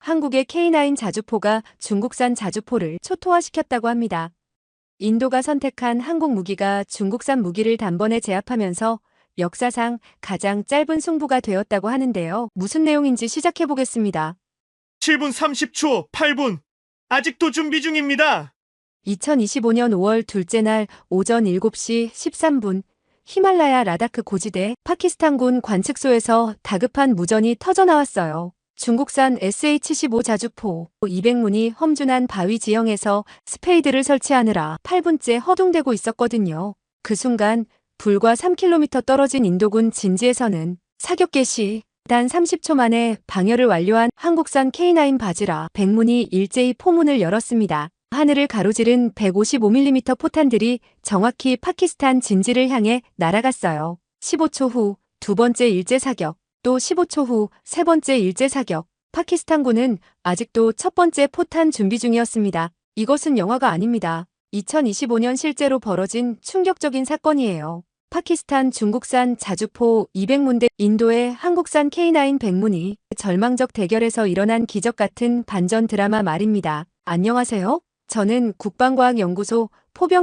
한국의 K9 자주포가 중국산 자주포를 초토화시켰다고 합니다. 인도가 선택한 한국 무기가 중국산 무기를 단번에 제압하면서 역사상 가장 짧은 승부가 되었다고 하는데요. 무슨 내용인지 시작해보겠습니다. 7분 30초, 8분. 아직도 준비 중입니다. 2025년 5월 둘째 날 오전 7시 13분 히말라야 라다크 고지대 파키스탄군 관측소에서 다급한 무전이 터져나왔어요. 중국산 SH-15 자주포 200문이 험준한 바위 지형에서 스페이드를 설치하느라 8분째 허둥대고 있었거든요. 그 순간 불과 3km 떨어진 인도군 진지에서는 사격 개시 단 30초 만에 방열을 완료한 한국산 K9 바즈라 100문이 일제히 포문을 열었습니다. 하늘을 가로지른 155mm 포탄들이 정확히 파키스탄 진지를 향해 날아갔어요. 15초 후 두 번째 일제 사격, 또 15초 후 세 번째 일제 사격. 파키스탄군은 아직도 첫 번째 포탄 준비 중이었습니다. 이것은 영화가 아닙니다. 2025년 실제로 벌어진 충격적인 사건이에요. 파키스탄 중국산 자주포 200문 대 인도의 한국산 K9 100문이 절망적 대결에서 일어난 기적 같은 반전 드라마 말입니다. 안녕하세요. 저는 국방과학연구소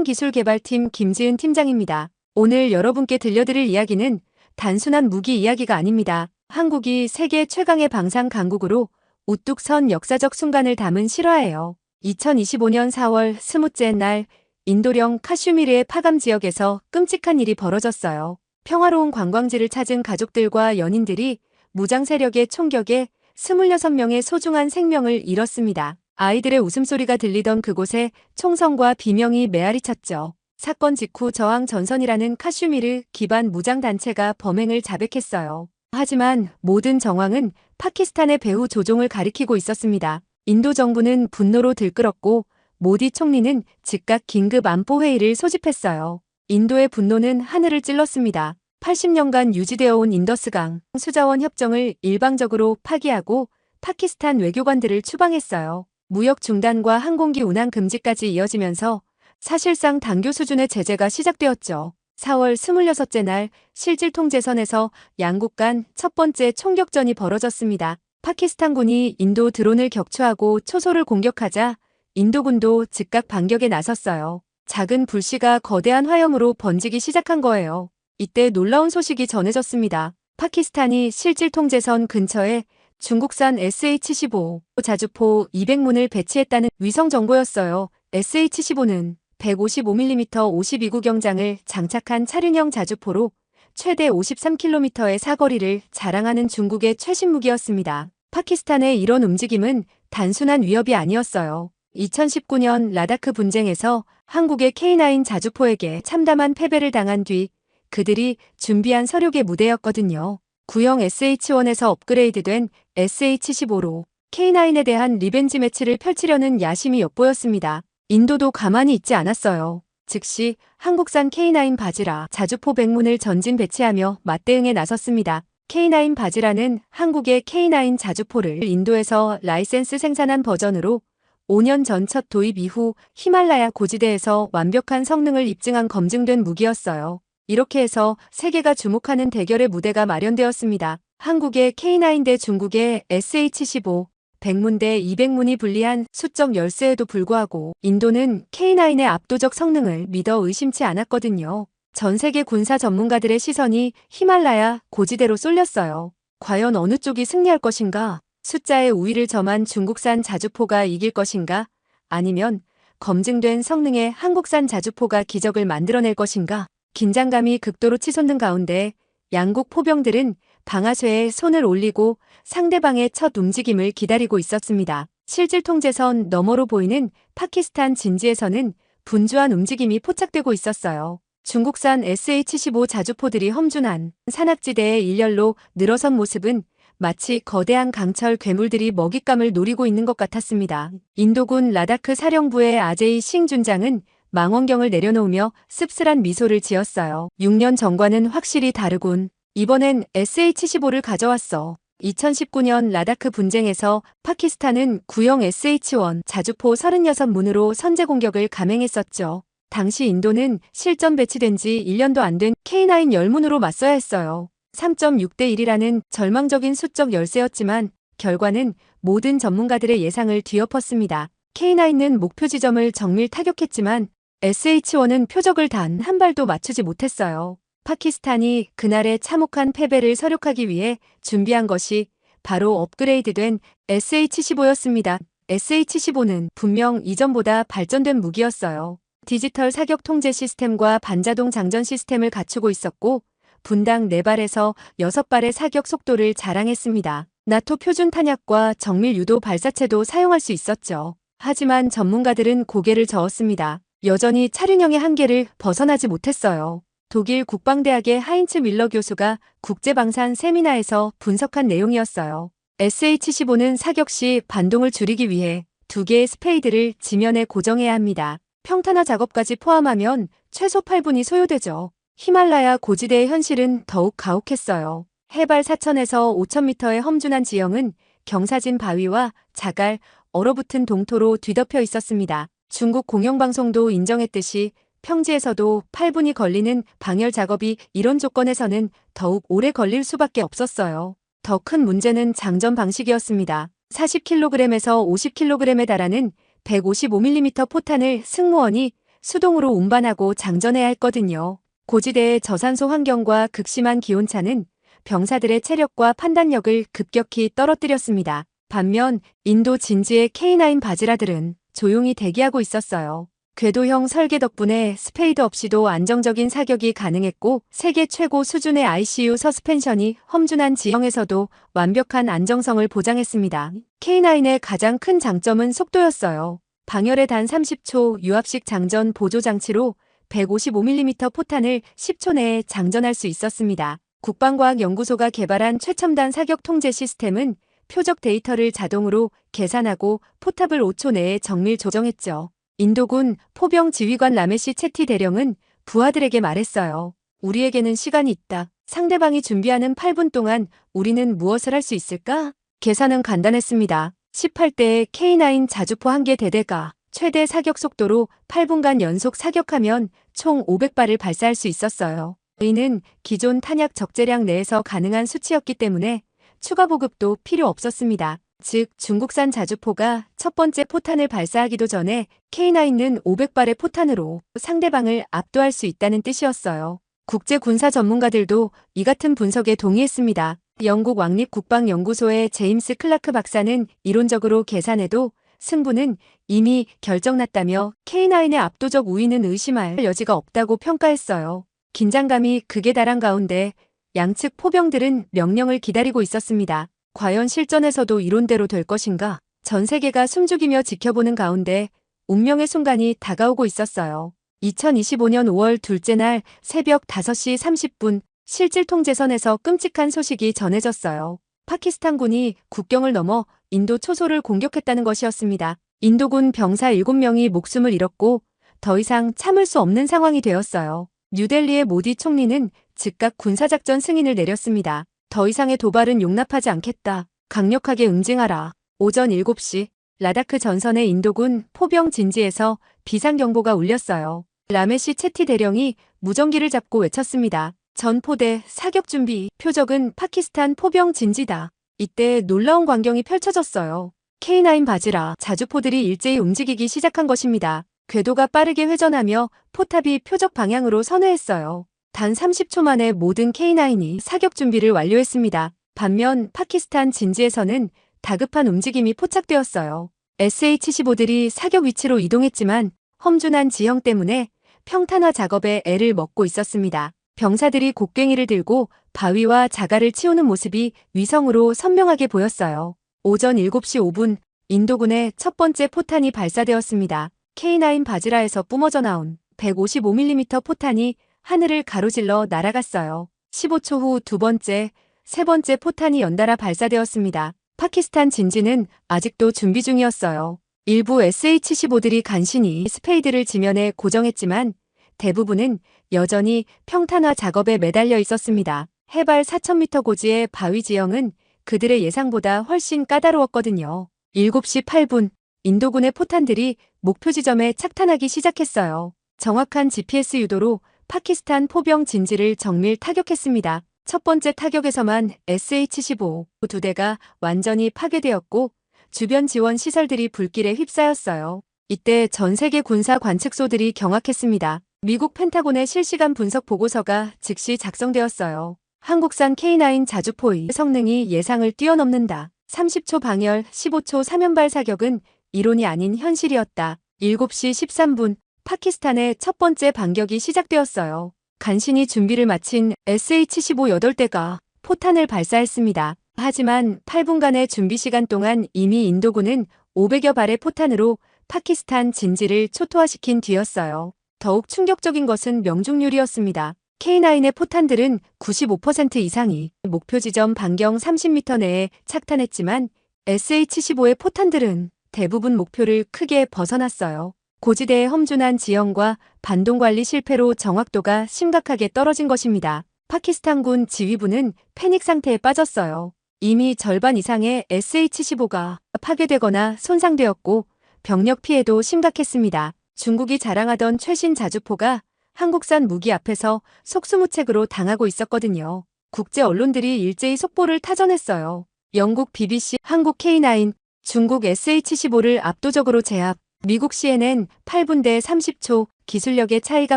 포병기술개발팀 김지은 팀장입니다. 오늘 여러분께 들려드릴 이야기는 단순한 무기 이야기가 아닙니다. 한국이 세계 최강의 방산 강국으로 우뚝 선 역사적 순간을 담은 실화예요. 2025년 4월 20째 날 인도령 카슈미르의 파감 지역에서 끔찍한 일이 벌어졌어요. 평화로운 관광지를 찾은 가족들과 연인들이 무장 세력의 총격에 26명의 소중한 생명을 잃었습니다. 아이들의 웃음소리가 들리던 그곳에 총성과 비명이 메아리 쳤죠. 사건 직후 저항 전선이라는 카슈미르 기반 무장단체가 범행을 자백했어요. 하지만 모든 정황은 파키스탄의 배후 조종을 가리키고 있었습니다. 인도 정부는 분노로 들끓었고 모디 총리는 즉각 긴급 안보회의를 소집했어요. 인도의 분노는 하늘을 찔렀습니다. 80년간 유지되어 온 인더스강 수자원 협정을 일방적으로 파기하고 파키스탄 외교관들을 추방했어요. 무역 중단과 항공기 운항 금지까지 이어지면서 사실상 당교 수준의 제재가 시작되었죠. 4월 26째 날 실질통제선에서 양국 간 첫 번째 총격전이 벌어졌습니다. 파키스탄군이 인도 드론을 격추하고 초소를 공격하자 인도군도 즉각 반격에 나섰어요. 작은 불씨가 거대한 화염으로 번지기 시작한 거예요. 이때 놀라운 소식이 전해졌습니다. 파키스탄이 실질통제선 근처에 중국산 SH-15 자주포 200문을 배치했다는 위성 정보였어요. SH-15는 155mm 52구 경장을 장착한 차륜형 자주포로 최대 53km의 사거리를 자랑하는 중국의 최신 무기였습니다. 파키스탄의 이런 움직임은 단순한 위협이 아니었어요. 2019년 라다크 분쟁에서 한국의 K9 자주포에게 참담한 패배를 당한 뒤 그들이 준비한 서륙의 무대였거든요. 구형 SH-1에서 업그레이드된 SH-15로 K9에 대한 리벤지 매치를 펼치려는 야심이 엿보였습니다. 인도도 가만히 있지 않았어요. 즉시 한국산 K9 바즈라 자주포 100문을 전진 배치하며 맞대응에 나섰습니다. K9 바즈라는 한국의 K9 자주포를 인도에서 라이센스 생산한 버전으로 5년 전 첫 도입 이후 히말라야 고지대에서 완벽한 성능을 입증한 검증된 무기였어요. 이렇게 해서 세계가 주목하는 대결의 무대가 마련되었습니다. 한국의 K9 대 중국의 SH-15, 100문 대 200문이 불리한 수적 열세에도 불구하고 인도는 K9의 압도적 성능을 믿어 의심치 않았거든요. 전 세계 군사 전문가들의 시선이 히말라야 고지대로 쏠렸어요. 과연 어느 쪽이 승리할 것인가? 숫자의 우위를 점한 중국산 자주포가 이길 것인가? 아니면 검증된 성능의 한국산 자주포가 기적을 만들어낼 것인가? 긴장감이 극도로 치솟는 가운데 양국 포병들은 방아쇠에 손을 올리고 상대방의 첫 움직임을 기다리고 있었습니다. 실질통제선 너머로 보이는 파키스탄 진지에서는 분주한 움직임이 포착되고 있었어요. 중국산 SH-15 자주포들이 험준한 산악지대의 일렬로 늘어선 모습은 마치 거대한 강철 괴물들이 먹잇감을 노리고 있는 것 같았습니다. 인도군 라다크 사령부의 아제이 싱 준장은 망원경을 내려놓으며 씁쓸한 미소를 지었어요. 6년 전과는 확실히 다르군. 이번엔 SH-15를 가져왔어. 2019년 라다크 분쟁에서 파키스탄은 구형 SH-1 자주포 36문으로 선제 공격을 감행했었죠. 당시 인도는 실전 배치된 지 1년도 안 된 K9 10문으로 맞서야 했어요. 3.6대 1이라는 절망적인 수적 열세였지만 결과는 모든 전문가들의 예상을 뒤엎었습니다. K9는 목표 지점을 정밀 타격했지만 SH-1은 표적을 단 한 발도 맞추지 못했어요. 파키스탄이 그날의 참혹한 패배를 서력하기 위해 준비한 것이 바로 업그레이드된 SH-15였습니다. SH-15는 분명 이전보다 발전된 무기였어요. 디지털 사격 통제 시스템과 반자동 장전 시스템을 갖추고 있었고 분당 4발에서 6발의 사격 속도를 자랑했습니다. 나토 표준 탄약과 정밀 유도 발사체도 사용할 수 있었죠. 하지만 전문가들은 고개를 저었습니다. 여전히 차륜형의 한계를 벗어나지 못했어요. 독일 국방대학의 하인츠 밀러 교수가 국제방산 세미나에서 분석한 내용이었어요. SH-15는 사격 시 반동을 줄이기 위해 2개의 스페이드를 지면에 고정해야 합니다. 평탄화 작업까지 포함하면 최소 8분이 소요되죠. 히말라야 고지대의 현실은 더욱 가혹했어요. 해발 4,000에서 5,000m의 험준한 지형은 경사진 바위와 자갈, 얼어붙은 동토로 뒤덮여 있었습니다. 중국 공영방송도 인정했듯이 평지에서도 8분이 걸리는 방열 작업이 이런 조건에서는 더욱 오래 걸릴 수밖에 없었어요. 더 큰 문제는 장전 방식이었습니다. 40kg에서 50kg에 달하는 155mm 포탄을 승무원이 수동으로 운반하고 장전해야 했거든요. 고지대의 저산소 환경과 극심한 기온차는 병사들의 체력과 판단력을 급격히 떨어뜨렸습니다. 반면 인도 진지의 K9 바지라들은 조용히 대기하고 있었어요. 궤도형 설계 덕분에 스페이드 없이도 안정적인 사격이 가능했고 세계 최고 수준의 ICU 서스펜션이 험준한 지형에서도 완벽한 안정성을 보장했습니다. K9의 가장 큰 장점은 속도였어요. 방열의 단 30초 유압식 장전 보조 장치로 155mm 포탄을 10초 내에 장전할 수 있었습니다. 국방과학연구소가 개발한 최첨단 사격 통제 시스템은 표적 데이터를 자동으로 계산하고 포탑을 5초 내에 정밀 조정했죠. 인도군 포병 지휘관 라메시 채티 대령은 부하들에게 말했어요. 우리에게는 시간이 있다. 상대방이 준비하는 8분 동안 우리는 무엇을 할 수 있을까? 계산은 간단했습니다. 18대의 K9 자주포 1개 대대가 최대 사격 속도로 8분간 연속 사격하면 총 500발을 발사할 수 있었어요. 이는 기존 탄약 적재량 내에서 가능한 수치였기 때문에 추가 보급도 필요 없었습니다. 즉 중국산 자주포가 첫 번째 포탄을 발사하기도 전에 K9는 500발의 포탄으로 상대방을 압도할 수 있다는 뜻이었어요. 국제 군사 전문가들도 이 같은 분석에 동의했습니다. 영국 왕립국방연구소의 제임스 클라크 박사는 이론적으로 계산해도 승부는 이미 결정났다며 K9의 압도적 우위는 의심할 여지가 없다고 평가했어요. 긴장감이 극에 달한 가운데 양측 포병들은 명령을 기다리고 있었습니다. 과연 실전에서도 이론대로 될 것인가? 전 세계가 숨죽이며 지켜보는 가운데 운명의 순간이 다가오고 있었어요. 2025년 5월 둘째 날 새벽 5시 30분 실질 통제선에서 끔찍한 소식이 전해졌어요. 파키스탄군이 국경을 넘어 인도 초소를 공격했다는 것이었습니다. 인도군 병사 7명이 목숨을 잃었고 더 이상 참을 수 없는 상황이 되었어요. 뉴델리의 모디 총리는 즉각 군사작전 승인을 내렸습니다. 더 이상의 도발은 용납하지 않겠다. 강력하게 응징하라. 오전 7시 라다크 전선의 인도군 포병 진지에서 비상경보가 울렸어요. 라메시 채티 대령이 무전기를 잡고 외쳤습니다. 전포대 사격 준비. 표적은 파키스탄 포병 진지다. 이때 놀라운 광경이 펼쳐졌어요. K9 바지라 자주포들이 일제히 움직이기 시작한 것입니다. 궤도가 빠르게 회전하며 포탑이 표적 방향으로 선회했어요. 단 30초 만에 모든 K9이 사격 준비를 완료했습니다. 반면 파키스탄 진지에서는 다급한 움직임이 포착되었어요. SH-15들이 사격 위치로 이동했지만 험준한 지형 때문에 평탄화 작업에 애를 먹고 있었습니다. 병사들이 곡괭이를 들고 바위와 자갈을 치우는 모습이 위성으로 선명하게 보였어요. 오전 7시 5분 인도군의 첫 번째 포탄이 발사되었습니다. K9 바지라에서 뿜어져 나온 155mm 포탄이 하늘을 가로질러 날아갔어요. 15초 후 두 번째, 세 번째 포탄이 연달아 발사되었습니다. 파키스탄 진지는 아직도 준비 중이었어요. 일부 SH-15들이 간신히 스페이드를 지면에 고정했지만 대부분은 여전히 평탄화 작업에 매달려 있었습니다. 해발 4,000m 고지의 바위 지형은 그들의 예상보다 훨씬 까다로웠거든요. 7시 8분 인도군의 포탄들이 목표 지점에 착탄하기 시작했어요. 정확한 GPS 유도로 파키스탄 포병 진지를 정밀 타격했습니다. 첫 번째 타격에서만 SH-15 두 대가 완전히 파괴되었고 주변 지원 시설들이 불길에 휩싸였어요. 이때 전 세계 군사 관측소들이 경악했습니다. 미국 펜타곤의 실시간 분석 보고서가 즉시 작성되었어요. 한국산 K9 자주포의 성능이 예상을 뛰어넘는다. 30초 방열, 15초 3연발 사격은 이론이 아닌 현실이었다. 7시 13분 파키스탄의 첫 번째 반격이 시작되었어요. 간신히 준비를 마친 SH-15 8대가 포탄을 발사했습니다. 하지만 8분간의 준비 시간 동안 이미 인도군은 500여 발의 포탄으로 파키스탄 진지를 초토화시킨 뒤였어요. 더욱 충격적인 것은 명중률이었습니다. K9의 포탄들은 95% 이상이 목표 지점 반경 30m 내에 착탄했지만 SH-15의 포탄들은 대부분 목표를 크게 벗어났어요. 고지대의 험준한 지형과 반동 관리 실패로 정확도가 심각하게 떨어진 것입니다. 파키스탄군 지휘부는 패닉 상태에 빠졌어요. 이미 절반 이상의 SH-15가 파괴되거나 손상되었고 병력 피해도 심각했습니다. 중국이 자랑하던 최신 자주포가 한국산 무기 앞에서 속수무책으로 당하고 있었거든요. 국제 언론들이 일제히 속보를 타전했어요. 영국 BBC, 한국 K9, 중국 SH-15를 압도적으로 제압, 미국 CNN 8분 대 30초 기술력의 차이가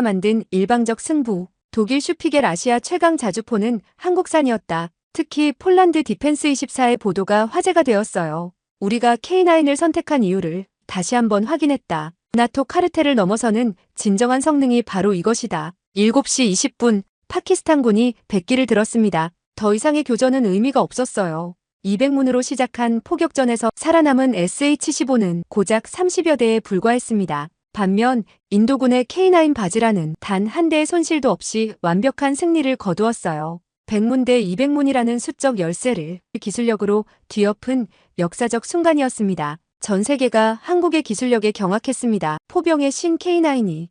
만든 일방적 승부, 독일 슈피겔 아시아 최강 자주포는 한국산이었다. 특히 폴란드 디펜스 24의 보도가 화제가 되었어요. 우리가 K9을 선택한 이유를 다시 한번 확인했다. 나토 카르텔을 넘어서는 진정한 성능이 바로 이것이다. 7시 20분 파키스탄군이 백기를 들었습니다. 더 이상의 교전은 의미가 없었어요. 200문으로 시작한 포격전에서 살아남은 SH-15는 고작 30여 대에 불과했습니다. 반면 인도군의 K9 바지라는 단 한 대의 손실도 없이 완벽한 승리를 거두었어요. 100문 대 200문이라는 수적 열세를 기술력으로 뒤엎은 역사적 순간이었습니다. 전 세계가 한국의 기술력에 경악했습니다. 포병의 신 K9이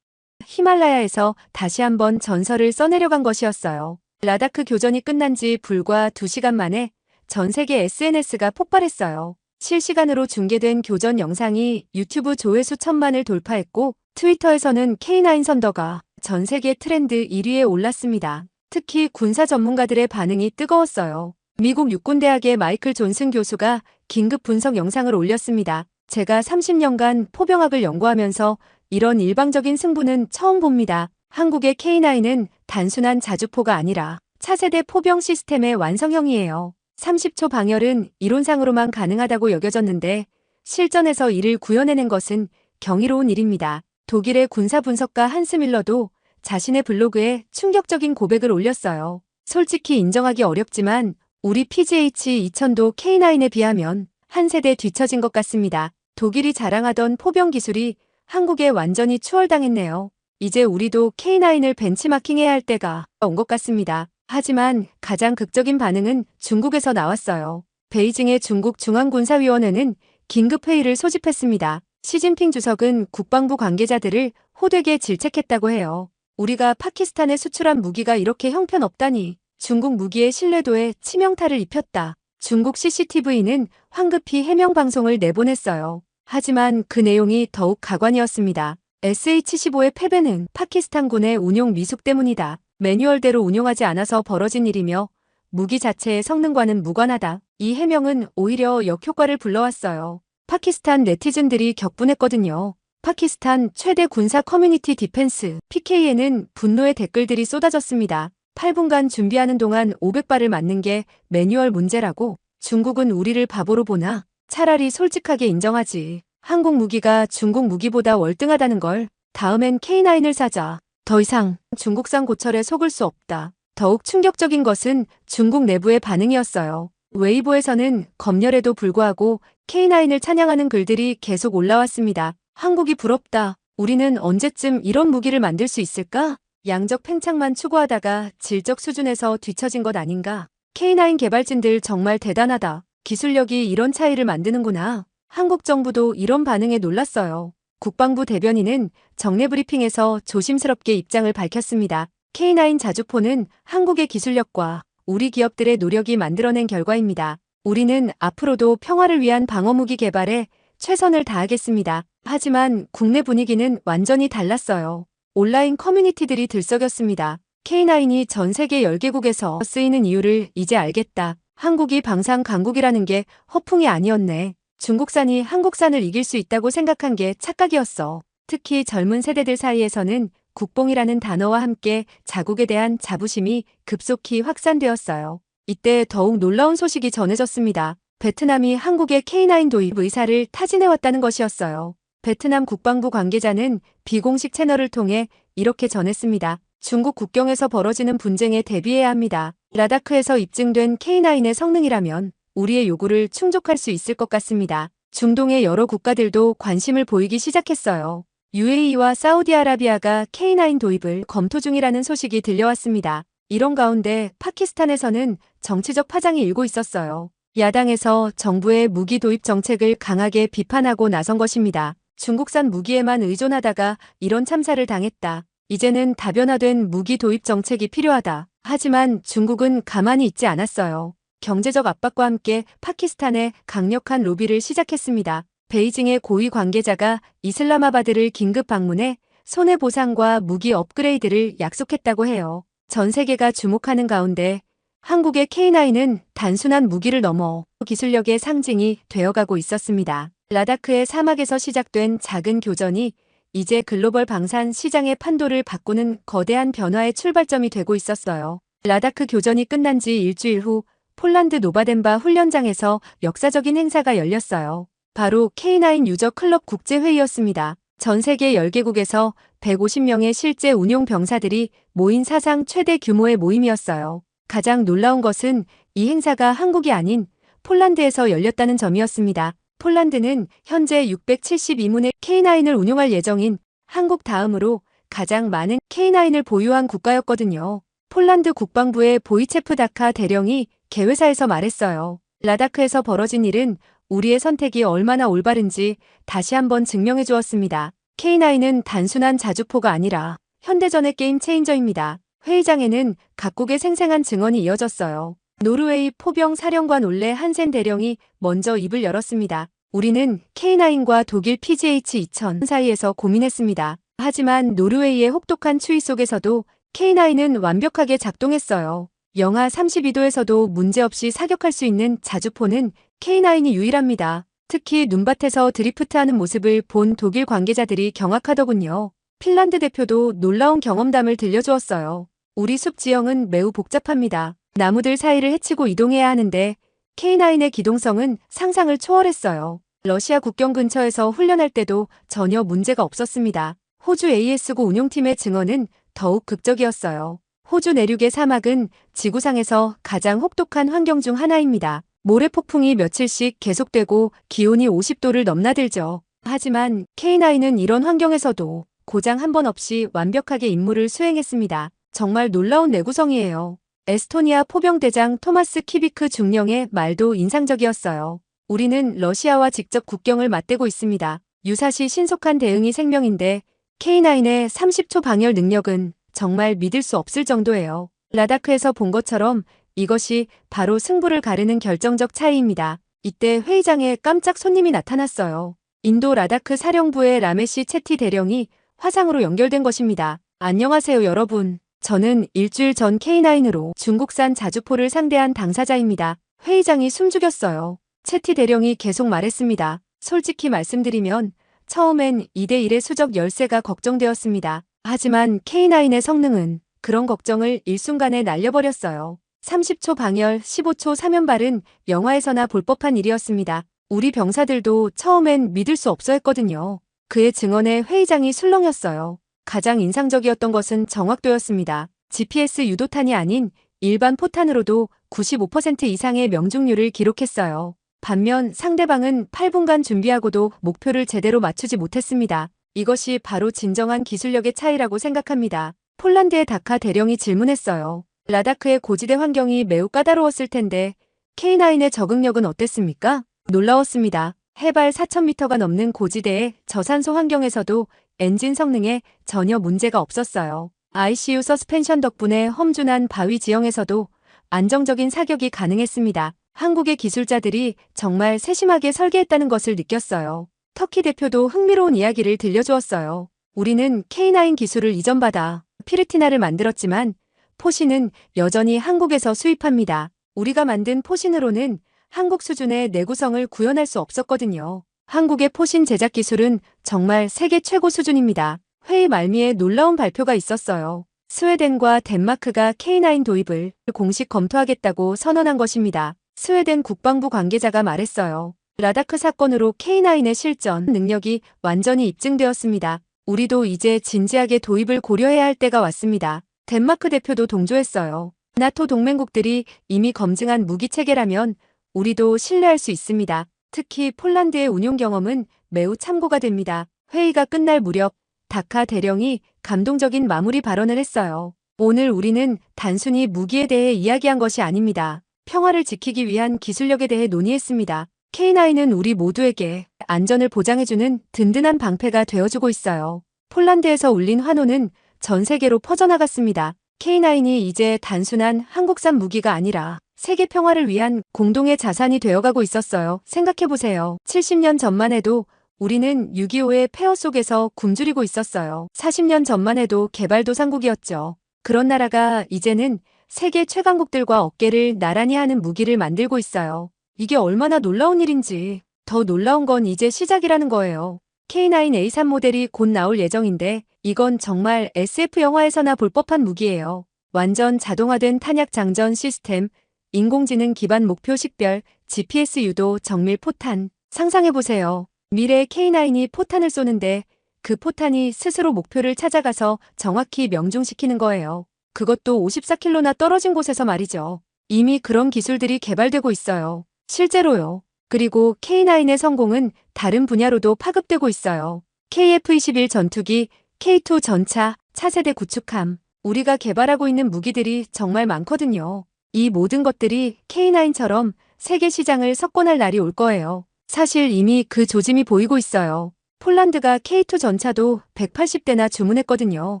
히말라야에서 다시 한번 전설을 써내려간 것이었어요. 라다크 교전이 끝난 지 불과 2시간 만에 전 세계 SNS가 폭발했어요. 실시간으로 중계된 교전 영상이 유튜브 조회수 1000만을 돌파했고 트위터에서는 K9 선더가 전 세계 트렌드 1위에 올랐습니다. 특히 군사 전문가들의 반응이 뜨거웠어요. 미국 육군대학의 마이클 존슨 교수가 긴급 분석 영상을 올렸습니다. 제가 30년간 포병학을 연구하면서 이런 일방적인 승부는 처음 봅니다. 한국의 K9은 단순한 자주포가 아니라 차세대 포병 시스템의 완성형이에요. 30초 방열은 이론상으로만 가능하다고 여겨졌는데 실전에서 이를 구현해낸 것은 경이로운 일입니다. 독일의 군사 분석가 한스 밀러도 자신의 블로그에 충격적인 고백을 올렸어요. 솔직히 인정하기 어렵지만 우리 PGH-2000도 K9에 비하면 한 세대 뒤처진 것 같습니다. 독일이 자랑하던 포병 기술이 한국에 완전히 추월당했네요. 이제 우리도 K9을 벤치마킹해야 할 때가 온 것 같습니다. 하지만 가장 극적인 반응은 중국에서 나왔어요. 베이징의 중국 중앙군사위원회는 긴급회의를 소집했습니다. 시진핑 주석은 국방부 관계자들을 호되게 질책했다고 해요. 우리가 파키스탄에 수출한 무기가 이렇게 형편없다니 중국 무기의 신뢰도에 치명타를 입혔다. 중국 CCTV는 황급히 해명방송을 내보냈어요. 하지만 그 내용이 더욱 가관이었습니다. SH-15의 패배는 파키스탄군의 운용 미숙 때문이다. 매뉴얼대로 운용하지 않아서 벌어진 일이며 무기 자체의 성능과는 무관하다. 이 해명은 오히려 역효과를 불러왔어요. 파키스탄 네티즌들이 격분했거든요. 파키스탄 최대 군사 커뮤니티 디펜스 PK에는 분노의 댓글들이 쏟아졌습니다. 8분간 준비하는 동안 500발을 맞는 게 매뉴얼 문제라고. 중국은 우리를 바보로 보나? 차라리 솔직하게 인정하지. 한국 무기가 중국 무기보다 월등하다는 걸. 다음엔 K9을 사자. 더 이상 중국산 고철에 속을 수 없다. 더욱 충격적인 것은 중국 내부의 반응이었어요. 웨이보에서는 검열에도 불구하고 K9을 찬양하는 글들이 계속 올라왔습니다. 한국이 부럽다. 우리는 언제쯤 이런 무기를 만들 수 있을까? 양적 팽창만 추구하다가 질적 수준에서 뒤처진 것 아닌가? K9 개발진들 정말 대단하다. 기술력이 이런 차이를 만드는구나. 한국 정부도 이런 반응에 놀랐어요. 국방부 대변인은 정례 브리핑에서 조심스럽게 입장을 밝혔습니다. K9 자주포는 한국의 기술력과 우리 기업들의 노력이 만들어낸 결과입니다. 우리는 앞으로도 평화를 위한 방어무기 개발에 최선을 다하겠습니다. 하지만 국내 분위기는 완전히 달랐어요. 온라인 커뮤니티들이 들썩였습니다. K9이 전 세계 10개국에서 쓰이는 이유를 이제 알겠다. 한국이 방산 강국이라는 게 허풍이 아니었네. 중국산이 한국산을 이길 수 있다고 생각한 게 착각이었어. 특히 젊은 세대들 사이에서는 국뽕이라는 단어와 함께 자국에 대한 자부심이 급속히 확산되었어요. 이때 더욱 놀라운 소식이 전해졌습니다. 베트남이 한국의 K9 도입 의사를 타진해왔다는 것이었어요. 베트남 국방부 관계자는 비공식 채널을 통해 이렇게 전했습니다. 중국 국경에서 벌어지는 분쟁에 대비해야 합니다. 라다크에서 입증된 K9의 성능이라면 우리의 요구를 충족할 수 있을 것 같습니다. 중동의 여러 국가들도 관심을 보이기 시작했어요. UAE와 사우디아라비아가 K9 도입을 검토 중이라는 소식이 들려왔습니다. 이런 가운데 파키스탄에서는 정치적 파장이 일고 있었어요. 야당에서 정부의 무기 도입 정책을 강하게 비판하고 나선 것입니다. 중국산 무기에만 의존하다가 이런 참사를 당했다. 이제는 다변화된 무기 도입 정책이 필요하다. 하지만 중국은 가만히 있지 않았어요. 경제적 압박과 함께 파키스탄에 강력한 로비를 시작했습니다. 베이징의 고위 관계자가 이슬라마바드를 긴급 방문해 손해보상과 무기 업그레이드를 약속했다고 해요. 전 세계가 주목하는 가운데 한국의 K9은 단순한 무기를 넘어 기술력의 상징이 되어가고 있었습니다. 라다크의 사막에서 시작된 작은 교전이 이제 글로벌 방산 시장의 판도를 바꾸는 거대한 변화의 출발점이 되고 있었어요. 라다크 교전이 끝난 지 일주일 후 폴란드 노바덴바 훈련장에서 역사적인 행사가 열렸어요. 바로 K9 유저 클럽 국제회의였습니다. 전 세계 10개국에서 150명의 실제 운용 병사들이 모인 사상 최대 규모의 모임이었어요. 가장 놀라운 것은 이 행사가 한국이 아닌 폴란드에서 열렸다는 점이었습니다. 폴란드는 현재 672문의 K9을 운용할 예정인 한국 다음으로 가장 많은 K9을 보유한 국가였거든요. 폴란드 국방부의 보이체프 다카 대령이 개회사에서 말했어요. 라다크에서 벌어진 일은 우리의 선택이 얼마나 올바른지 다시 한번 증명해 주었습니다. K9은 단순한 자주포가 아니라 현대전의 게임 체인저입니다. 회의장에는 각국의 생생한 증언이 이어졌어요. 노르웨이 포병 사령관 올레 한센 대령이 먼저 입을 열었습니다. 우리는 K9과 독일 PGH-2000 사이에서 고민했습니다. 하지만 노르웨이의 혹독한 추위 속에서도 K9은 완벽하게 작동했어요. 영하 32도에서도 문제없이 사격할 수 있는 자주포는 K9이 유일합니다. 특히 눈밭에서 드리프트하는 모습을 본 독일 관계자들이 경악하더군요. 핀란드 대표도 놀라운 경험담을 들려주었어요. 우리 숲 지형은 매우 복잡합니다. 나무들 사이를 헤치고 이동해야 하는데 K9의 기동성은 상상을 초월했어요. 러시아 국경 근처에서 훈련할 때도 전혀 문제가 없었습니다. 호주 AS고 운용팀의 증언은 더욱 극적이었어요. 호주 내륙의 사막은 지구상에서 가장 혹독한 환경 중 하나입니다. 모래폭풍이 며칠씩 계속되고 기온이 50도를 넘나들죠. 하지만 K9은 이런 환경에서도 고장 한 번 없이 완벽하게 임무를 수행했습니다. 정말 놀라운 내구성이에요. 에스토니아 포병대장 토마스 키비크 중령의 말도 인상적이었어요. 우리는 러시아와 직접 국경을 맞대고 있습니다. 유사시 신속한 대응이 생명인데 K9의 30초 방열 능력은 정말 믿을 수 없을 정도예요. 라다크에서 본 것처럼 이것이 바로 승부를 가르는 결정적 차이입니다. 이때 회의장에 깜짝 손님이 나타났어요. 인도 라다크 사령부의 라메시 채티 대령이 화상으로 연결된 것입니다. 안녕하세요 여러분. 저는 일주일 전 K9으로 중국산 자주포를 상대한 당사자입니다. 회의장이 숨죽였어요. 채티 대령이 계속 말했습니다. 솔직히 말씀드리면 처음엔 2대1의 수적 열세가 걱정되었습니다. 하지만 K9의 성능은 그런 걱정을 일순간에 날려버렸어요. 30초 방열, 15초 사면발은 영화에서나 볼 법한 일이었습니다. 우리 병사들도 처음엔 믿을 수 없어 했거든요. 그의 증언에 회의장이 술렁였어요. 가장 인상적이었던 것은 정확도였습니다. GPS 유도탄이 아닌 일반 포탄으로도 95% 이상의 명중률을 기록했어요. 반면 상대방은 8분간 준비하고도 목표를 제대로 맞추지 못했습니다. 이것이 바로 진정한 기술력의 차이라고 생각합니다. 폴란드의 다카 대령이 질문했어요. 라다크의 고지대 환경이 매우 까다로웠을 텐데 K9의 적응력은 어땠습니까? 놀라웠습니다. 해발 4,000m가 넘는 고지대의 저산소 환경에서도 엔진 성능에 전혀 문제가 없었어요. ICU 서스펜션 덕분에 험준한 바위 지형에서도 안정적인 사격이 가능했습니다. 한국의 기술자들이 정말 세심하게 설계했다는 것을 느꼈어요. 터키 대표도 흥미로운 이야기를 들려주었어요. 우리는 K9 기술을 이전받아 피르티나를 만들었지만 포신은 여전히 한국에서 수입합니다. 우리가 만든 포신으로는 한국 수준의 내구성을 구현할 수 없었거든요. 한국의 포신 제작 기술은 정말 세계 최고 수준입니다. 회의 말미에 놀라운 발표가 있었어요. 스웨덴과 덴마크가 K9 도입을 공식 검토하겠다고 선언한 것입니다. 스웨덴 국방부 관계자가 말했어요. 라다크 사건으로 K9의 실전 능력이 완전히 입증되었습니다. 우리도 이제 진지하게 도입을 고려해야 할 때가 왔습니다. 덴마크 대표도 동조했어요. 나토 동맹국들이 이미 검증한 무기 체계라면 우리도 신뢰할 수 있습니다. 특히 폴란드의 운용 경험은 매우 참고가 됩니다. 회의가 끝날 무렵 다카 대령이 감동적인 마무리 발언을 했어요. 오늘 우리는 단순히 무기에 대해 이야기한 것이 아닙니다. 평화를 지키기 위한 기술력에 대해 논의했습니다. K9은 우리 모두에게 안전을 보장해주는 든든한 방패가 되어주고 있어요. 폴란드에서 울린 환호는 전 세계로 퍼져나갔습니다. K9이 이제 단순한 한국산 무기가 아니라 세계 평화를 위한 공동의 자산이 되어가고 있었어요. 생각해보세요. 70년 전만 해도 우리는 6.25의 폐허 속에서 굶주리고 있었어요. 40년 전만 해도 개발도상국이었죠. 그런 나라가 이제는 세계 최강국들과 어깨를 나란히 하는 무기를 만들고 있어요. 이게 얼마나 놀라운 일인지. 더 놀라운 건 이제 시작이라는 거예요. K9A3 모델이 곧 나올 예정인데 이건 정말 SF 영화에서나 볼 법한 무기예요. 완전 자동화된 탄약 장전 시스템, 인공지능 기반 목표 식별, GPS 유도 정밀 포탄. 상상해보세요. 미래의 K9이 포탄을 쏘는데 그 포탄이 스스로 목표를 찾아가서 정확히 명중시키는 거예요. 그것도 54km나 떨어진 곳에서 말이죠. 이미 그런 기술들이 개발되고 있어요. 실제로요. 그리고 K9의 성공은 다른 분야로도 파급되고 있어요. KF-21 전투기, K2 전차, 차세대 구축함. 우리가 개발하고 있는 무기들이 정말 많거든요. 이 모든 것들이 K9처럼 세계 시장을 석권할 날이 올 거예요. 사실 이미 그 조짐이 보이고 있어요. 폴란드가 K2 전차도 180대나 주문했거든요.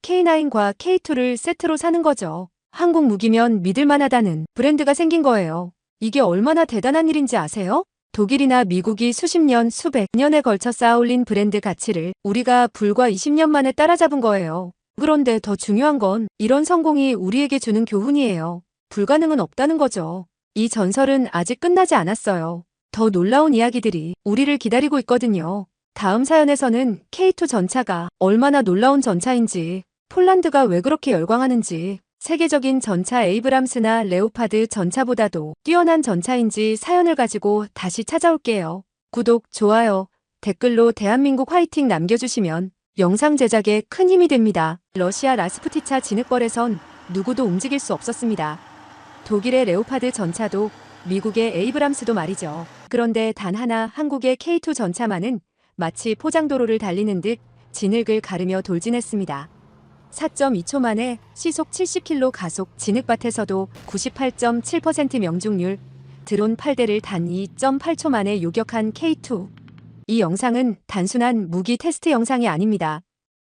K9과 K2를 세트로 사는 거죠. 한국 무기면 믿을만하다는 브랜드가 생긴 거예요. 이게 얼마나 대단한 일인지 아세요? 독일이나 미국이 수십 년, 수백 년에 걸쳐 쌓아올린 브랜드 가치를 우리가 불과 20년 만에 따라잡은 거예요. 그런데 더 중요한 건 이런 성공이 우리에게 주는 교훈이에요. 불가능은 없다는 거죠. 이 전설은 아직 끝나지 않았어요. 더 놀라운 이야기들이 우리를 기다리고 있거든요. 다음 사연에서는 K2 전차가 얼마나 놀라운 전차인지, 폴란드가 왜 그렇게 열광하는지, 세계적인 전차 에이브람스나 레오파드 전차보다도 뛰어난 전차인지 사연을 가지고 다시 찾아올게요. 구독, 좋아요, 댓글로 대한민국 화이팅 남겨주시면 영상 제작에 큰 힘이 됩니다. 러시아 라스푸티차 진흙벌에선 누구도 움직일 수 없었습니다. 독일의 레오파드 전차도 미국의 에이브람스도 말이죠. 그런데 단 하나 한국의 K2 전차만은 마치 포장도로를 달리는 듯 진흙을 가르며 돌진했습니다. 4.2초 만에 시속 70km 가속, 진흙밭에서도 98.7% 명중률, 드론 8대를 단 2.8초 만에 요격한 K2. 이 영상은 단순한 무기 테스트 영상이 아닙니다.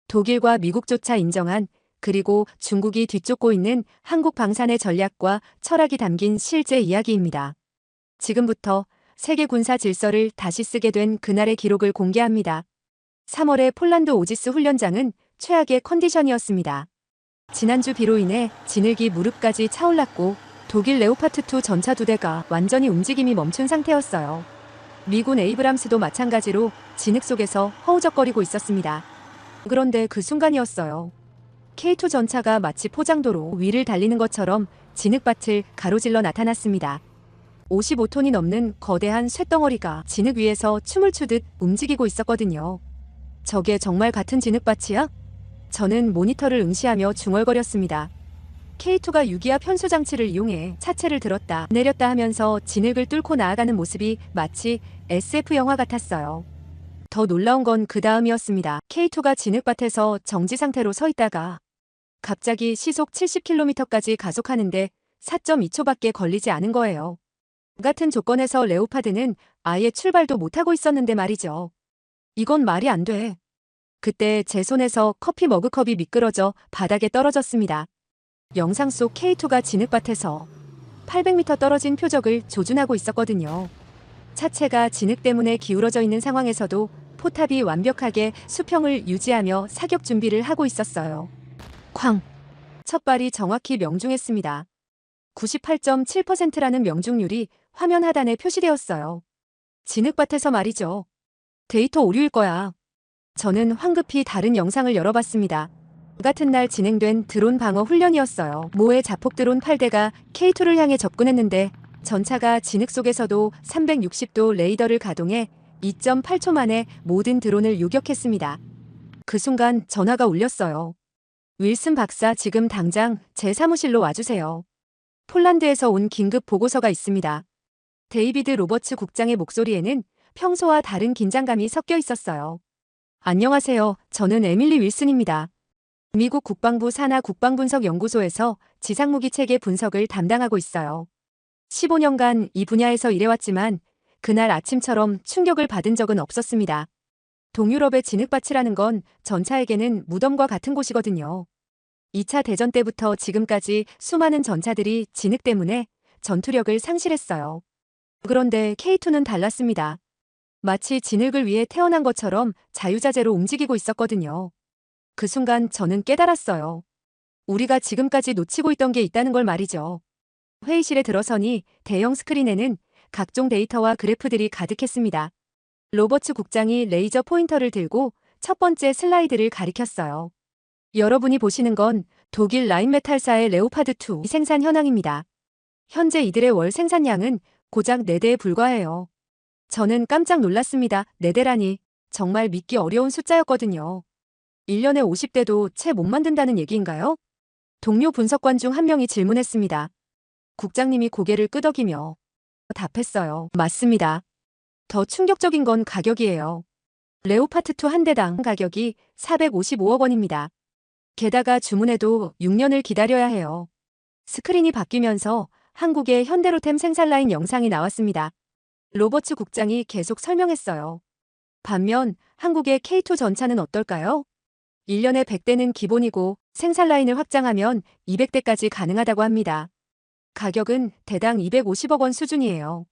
독일과 미국조차 인정한, 그리고 중국이 뒤쫓고 있는 한국 방산의 전략과 철학이 담긴 실제 이야기입니다. 지금부터 세계 군사 질서를 다시 쓰게 된 그날의 기록을 공개합니다. 3월에 폴란드 오지스 훈련장은 최악의 컨디션이었습니다. 지난주 비로 인해 진흙이 무릎까지 차올랐고 독일 레오파트2 전차 2대가 완전히 움직임이 멈춘 상태였어요. 미군 에이브람스도 마찬가지로 진흙 속에서 허우적거리고 있었습니다. 그런데 그 순간이었어요. K2 전차가 마치 포장도로 위를 달리는 것처럼 진흙밭을 가로질러 나타났습니다. 55톤이 넘는 거대한 쇳덩어리가 진흙 위에서 춤을 추듯 움직이고 있었거든요. 저게 정말 같은 진흙밭이야? 저는 모니터를 응시하며 중얼거렸습니다. K2가 유기압 현수 장치를 이용해 차체를 들었다 내렸다 하면서 진흙을 뚫고 나아가는 모습이 마치 SF 영화 같았어요. 더 놀라운 건 그 다음이었습니다. K2가 진흙밭에서 정지 상태로 서 있다가 갑자기 시속 70km까지 가속하는데 4.2초밖에 걸리지 않은 거예요. 같은 조건에서 레오파드는 아예 출발도 못하고 있었는데 말이죠. 이건 말이 안 돼. 그때 제 손에서 커피 머그컵이 미끄러져 바닥에 떨어졌습니다. 영상 속 K2가 진흙밭에서 800m 떨어진 표적을 조준하고 있었거든요. 차체가 진흙 때문에 기울어져 있는 상황에서도 포탑이 완벽하게 수평을 유지하며 사격 준비를 하고 있었어요. 쾅! 첫 발이 정확히 명중했습니다. 98.7%라는 명중률이 화면 하단에 표시되었어요. 진흙밭에서 말이죠. 데이터 오류일 거야. 저는 황급히 다른 영상을 열어봤습니다. 같은 날 진행된 드론 방어 훈련이었어요. 모의 자폭 드론 8대가 K2를 향해 접근했는데 전차가 진흙 속에서도 360도 레이더를 가동해 2.8초 만에 모든 드론을 요격했습니다. 그 순간 전화가 울렸어요. 윌슨 박사, 지금 당장 제 사무실로 와주세요. 폴란드에서 온 긴급 보고서가 있습니다. 데이비드 로버츠 국장의 목소리에는 평소와 다른 긴장감이 섞여 있었어요. 안녕하세요. 저는 에밀리 윌슨입니다. 미국 국방부 산하 국방분석연구소에서 지상무기 체계 분석을 담당하고 있어요. 15년간 이 분야에서 일해왔지만 그날 아침처럼 충격을 받은 적은 없었습니다. 동유럽의 진흙밭이라는 건 전차에게는 무덤과 같은 곳이거든요. 2차 대전 때부터 지금까지 수많은 전차들이 진흙 때문에 전투력을 상실했어요. 그런데 K2는 달랐습니다. 마치 진흙을 위해 태어난 것처럼 자유자재로 움직이고 있었거든요. 그 순간 저는 깨달았어요. 우리가 지금까지 놓치고 있던 게 있다는 걸 말이죠. 회의실에 들어서니 대형 스크린에는 각종 데이터와 그래프들이 가득했습니다. 로버츠 국장이 레이저 포인터를 들고 첫 번째 슬라이드를 가리켰어요. 여러분이 보시는 건 독일 라인메탈사의 레오파드2 생산 현황입니다. 현재 이들의 월 생산량은 고작 4대에 불과해요. 저는 깜짝 놀랐습니다. 4대라니 정말 믿기 어려운 숫자였거든요. 1년에 50대도 채 못 만든다는 얘기인가요? 동료 분석관 중 한 명이 질문했습니다. 국장님이 고개를 끄덕이며 답했어요. 맞습니다. 더 충격적인 건 가격이에요. 레오파트2 한 대당 가격이 455억 원입니다. 게다가 주문해도 6년을 기다려야 해요. 스크린이 바뀌면서 한국의 현대로템 생산 라인 영상이 나왔습니다. 로버츠 국장이 계속 설명했어요. 반면 한국의 K2 전차는 어떨까요? 1년에 100대는 기본이고 생산 라인을 확장하면 200대까지 가능하다고 합니다. 가격은 대당 250억 원 수준이에요.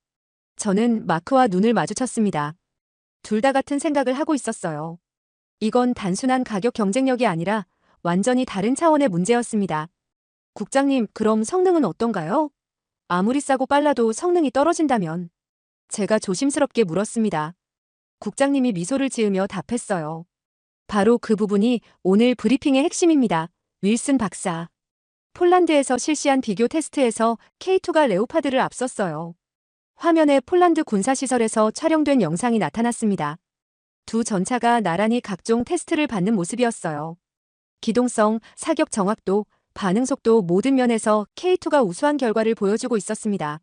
저는 마크와 눈을 마주쳤습니다. 둘 다 같은 생각을 하고 있었어요. 이건 단순한 가격 경쟁력이 아니라 완전히 다른 차원의 문제였습니다. 국장님, 그럼 성능은 어떤가요? 아무리 싸고 빨라도 성능이 떨어진다면? 제가 조심스럽게 물었습니다. 국장님이 미소를 지으며 답했어요. 바로 그 부분이 오늘 브리핑의 핵심입니다. 윌슨 박사. 폴란드에서 실시한 비교 테스트에서 K2가 레오파드를 앞섰어요. 화면에 폴란드 군사시설에서 촬영된 영상이 나타났습니다. 두 전차가 나란히 각종 테스트를 받는 모습이었어요. 기동성, 사격 정확도, 반응 속도 모든 면에서 K2가 우수한 결과를 보여주고 있었습니다.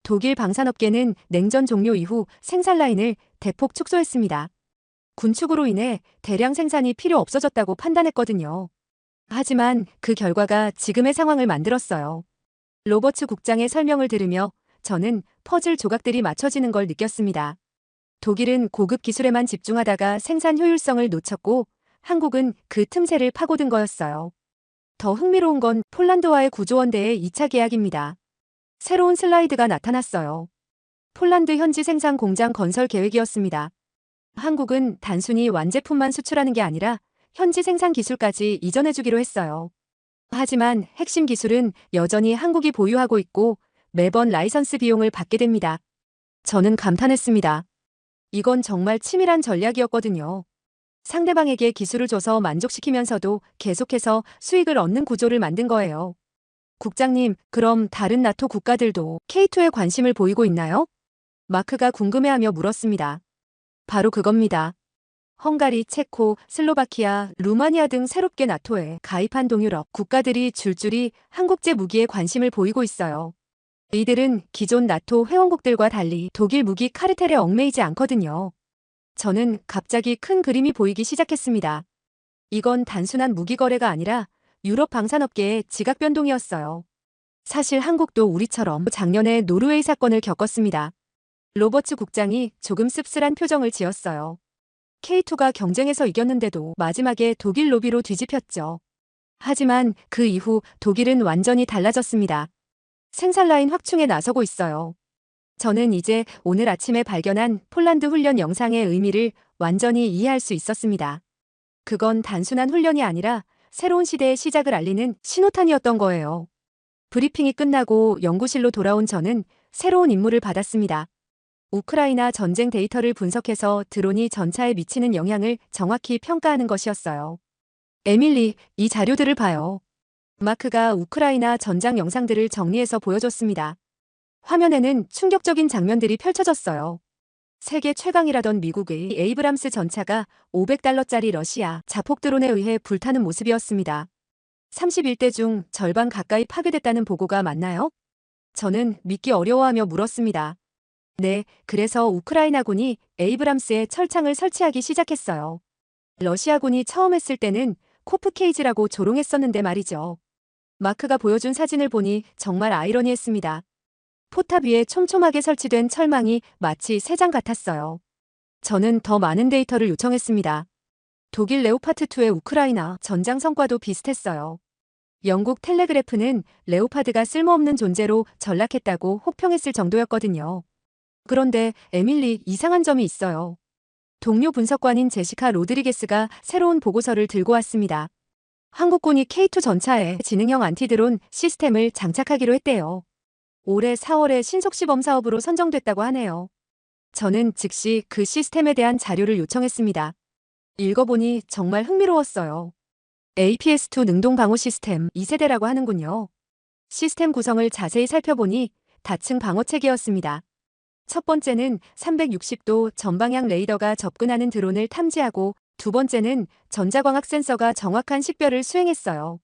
독일 방산업계는 냉전 종료 이후 생산 라인을 대폭 축소했습니다. 군축으로 인해 대량 생산이 필요 없어졌다고 판단했거든요. 하지만 그 결과가 지금의 상황을 만들었어요. 로버츠 국장의 설명을 들으며 저는 퍼즐 조각들이 맞춰지는 걸 느꼈습니다. 독일은 고급 기술에만 집중하다가 생산 효율성을 놓쳤고 한국은 그 틈새를 파고든 거였어요. 더 흥미로운 건 폴란드와의 구조원대의 2차 계약입니다. 새로운 슬라이드가 나타났어요. 폴란드 현지 생산 공장 건설 계획이었습니다. 한국은 단순히 완제품만 수출하는 게 아니라 현지 생산 기술까지 이전해주기로 했어요. 하지만 핵심 기술은 여전히 한국이 보유하고 있고 매번 라이선스 비용을 받게 됩니다. 저는 감탄했습니다. 이건 정말 치밀한 전략이었거든요. 상대방에게 기술을 줘서 만족시키면서도 계속해서 수익을 얻는 구조를 만든 거예요. 국장님, 그럼 다른 나토 국가들도 K2에 관심을 보이고 있나요? 마크가 궁금해하며 물었습니다. 바로 그겁니다. 헝가리, 체코, 슬로바키아, 루마니아 등 새롭게 나토에 가입한 동유럽 국가들이 줄줄이 한국제 무기에 관심을 보이고 있어요. 이들은 기존 나토 회원국들과 달리 독일 무기 카르텔에 얽매이지 않거든요. 저는 갑자기 큰 그림이 보이기 시작했습니다. 이건 단순한 무기 거래가 아니라 유럽 방산업계의 지각 변동이었어요. 사실 한국도 우리처럼 작년에 노르웨이 사건을 겪었습니다. 로버츠 국장이 조금 씁쓸한 표정을 지었어요. K2가 경쟁에서 이겼는데도 마지막에 독일 로비로 뒤집혔죠. 하지만 그 이후 독일은 완전히 달라졌습니다. 생산 라인 확충에 나서고 있어요. 저는 이제 오늘 아침에 발견한 폴란드 훈련 영상의 의미를 완전히 이해할 수 있었습니다. 그건 단순한 훈련이 아니라 새로운 시대의 시작을 알리는 신호탄이었던 거예요. 브리핑이 끝나고 연구실로 돌아온 저는 새로운 임무를 받았습니다. 우크라이나 전쟁 데이터를 분석해서 드론이 전차에 미치는 영향을 정확히 평가하는 것이었어요. 에밀리, 이 자료들을 봐요. 마크가 우크라이나 전장 영상들을 정리해서 보여줬습니다. 화면에는 충격적인 장면들이 펼쳐졌어요. 세계 최강이라던 미국의 에이브람스 전차가 500달러짜리 러시아 자폭 드론에 의해 불타는 모습이었습니다. 31대 중 절반 가까이 파괴됐다는 보고가 맞나요? 저는 믿기 어려워하며 물었습니다. 네, 그래서 우크라이나군이 에이브람스에 철창을 설치하기 시작했어요. 러시아군이 처음 했을 때는 코프 케이지라고 조롱했었는데 말이죠. 마크가 보여준 사진을 보니 정말 아이러니했습니다. 포탑 위에 촘촘하게 설치된 철망이 마치 새 장 같았어요. 저는 더 많은 데이터를 요청했습니다. 독일 레오파트2의 우크라이나 전장 성과도 비슷했어요. 영국 텔레그래프는 레오파드가 쓸모없는 존재로 전락했다고 혹평했을 정도였거든요. 그런데 에밀리, 이상한 점이 있어요. 동료 분석관인 제시카 로드리게스가 새로운 보고서를 들고 왔습니다. 한국군이 K2 전차에 지능형 안티드론 시스템을 장착하기로 했대요. 올해 4월에 신속시범 사업으로 선정됐다고 하네요. 저는 즉시 그 시스템에 대한 자료를 요청했습니다. 읽어보니 정말 흥미로웠어요. APS2 능동 방호 시스템 2세대라고 하는군요. 시스템 구성을 자세히 살펴보니 다층 방어체계였습니다. 첫 번째는 360도 전방향 레이더가 접근하는 드론을 탐지하고, 두 번째는 전자광학 센서가 정확한 식별을 수행했어요.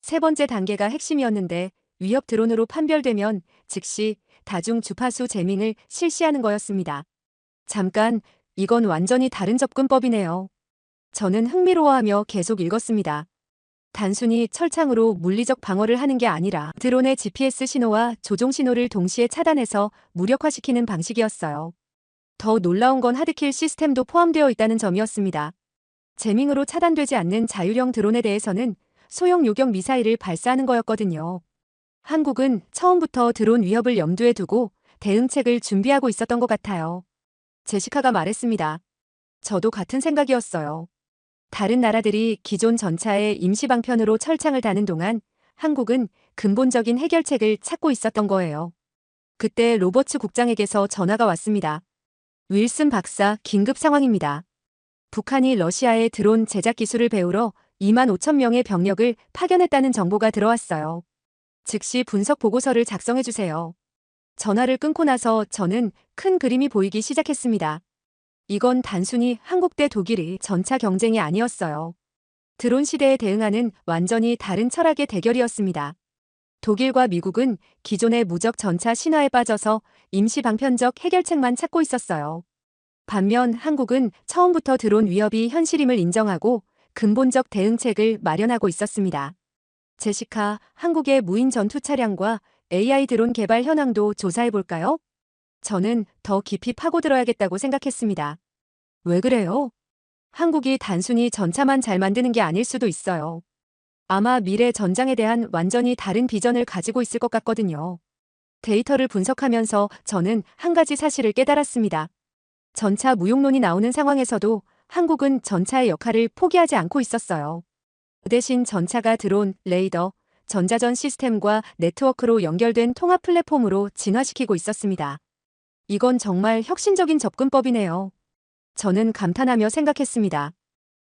세 번째 단계가 핵심이었는데, 위협 드론으로 판별되면 즉시 다중 주파수 재밍을 실시하는 거였습니다. 잠깐, 이건 완전히 다른 접근법이네요. 저는 흥미로워하며 계속 읽었습니다. 단순히 철창으로 물리적 방어를 하는 게 아니라 드론의 GPS 신호와 조종 신호를 동시에 차단해서 무력화시키는 방식이었어요. 더 놀라운 건 하드킬 시스템도 포함되어 있다는 점이었습니다. 재밍으로 차단되지 않는 자율형 드론에 대해서는 소형 요격 미사일을 발사하는 거였거든요. 한국은 처음부터 드론 위협을 염두에 두고 대응책을 준비하고 있었던 것 같아요. 제시카가 말했습니다. 저도 같은 생각이었어요. 다른 나라들이 기존 전차에 임시방편으로 철창을 다는 동안 한국은 근본적인 해결책을 찾고 있었던 거예요. 그때 로버츠 국장에게서 전화가 왔습니다. 윌슨 박사, 긴급 상황입니다. 북한이 러시아의 드론 제작 기술을 배우러 2만 5천 명의 병력을 파견했다는 정보가 들어왔어요. 즉시 분석 보고서를 작성해 주세요. 전화를 끊고 나서 저는 큰 그림이 보이기 시작했습니다. 이건 단순히 한국 대 독일의 전차 경쟁이 아니었어요. 드론 시대에 대응하는 완전히 다른 철학의 대결이었습니다. 독일과 미국은 기존의 무적 전차 신화에 빠져서 임시 방편적 해결책만 찾고 있었어요. 반면 한국은 처음부터 드론 위협이 현실임을 인정하고 근본적 대응책을 마련하고 있었습니다. 제시카, 한국의 무인 전투 차량과 AI 드론 개발 현황도 조사해볼까요? 저는 더 깊이 파고들어야겠다고 생각했습니다. 왜 그래요? 한국이 단순히 전차만 잘 만드는 게 아닐 수도 있어요. 아마 미래 전장에 대한 완전히 다른 비전을 가지고 있을 것 같거든요. 데이터를 분석하면서 저는 한 가지 사실을 깨달았습니다. 전차 무용론이 나오는 상황에서도 한국은 전차의 역할을 포기하지 않고 있었어요. 그 대신 전차가 드론, 레이더, 전자전 시스템과 네트워크로 연결된 통합 플랫폼으로 진화시키고 있었습니다. 이건 정말 혁신적인 접근법이네요. 저는 감탄하며 생각했습니다.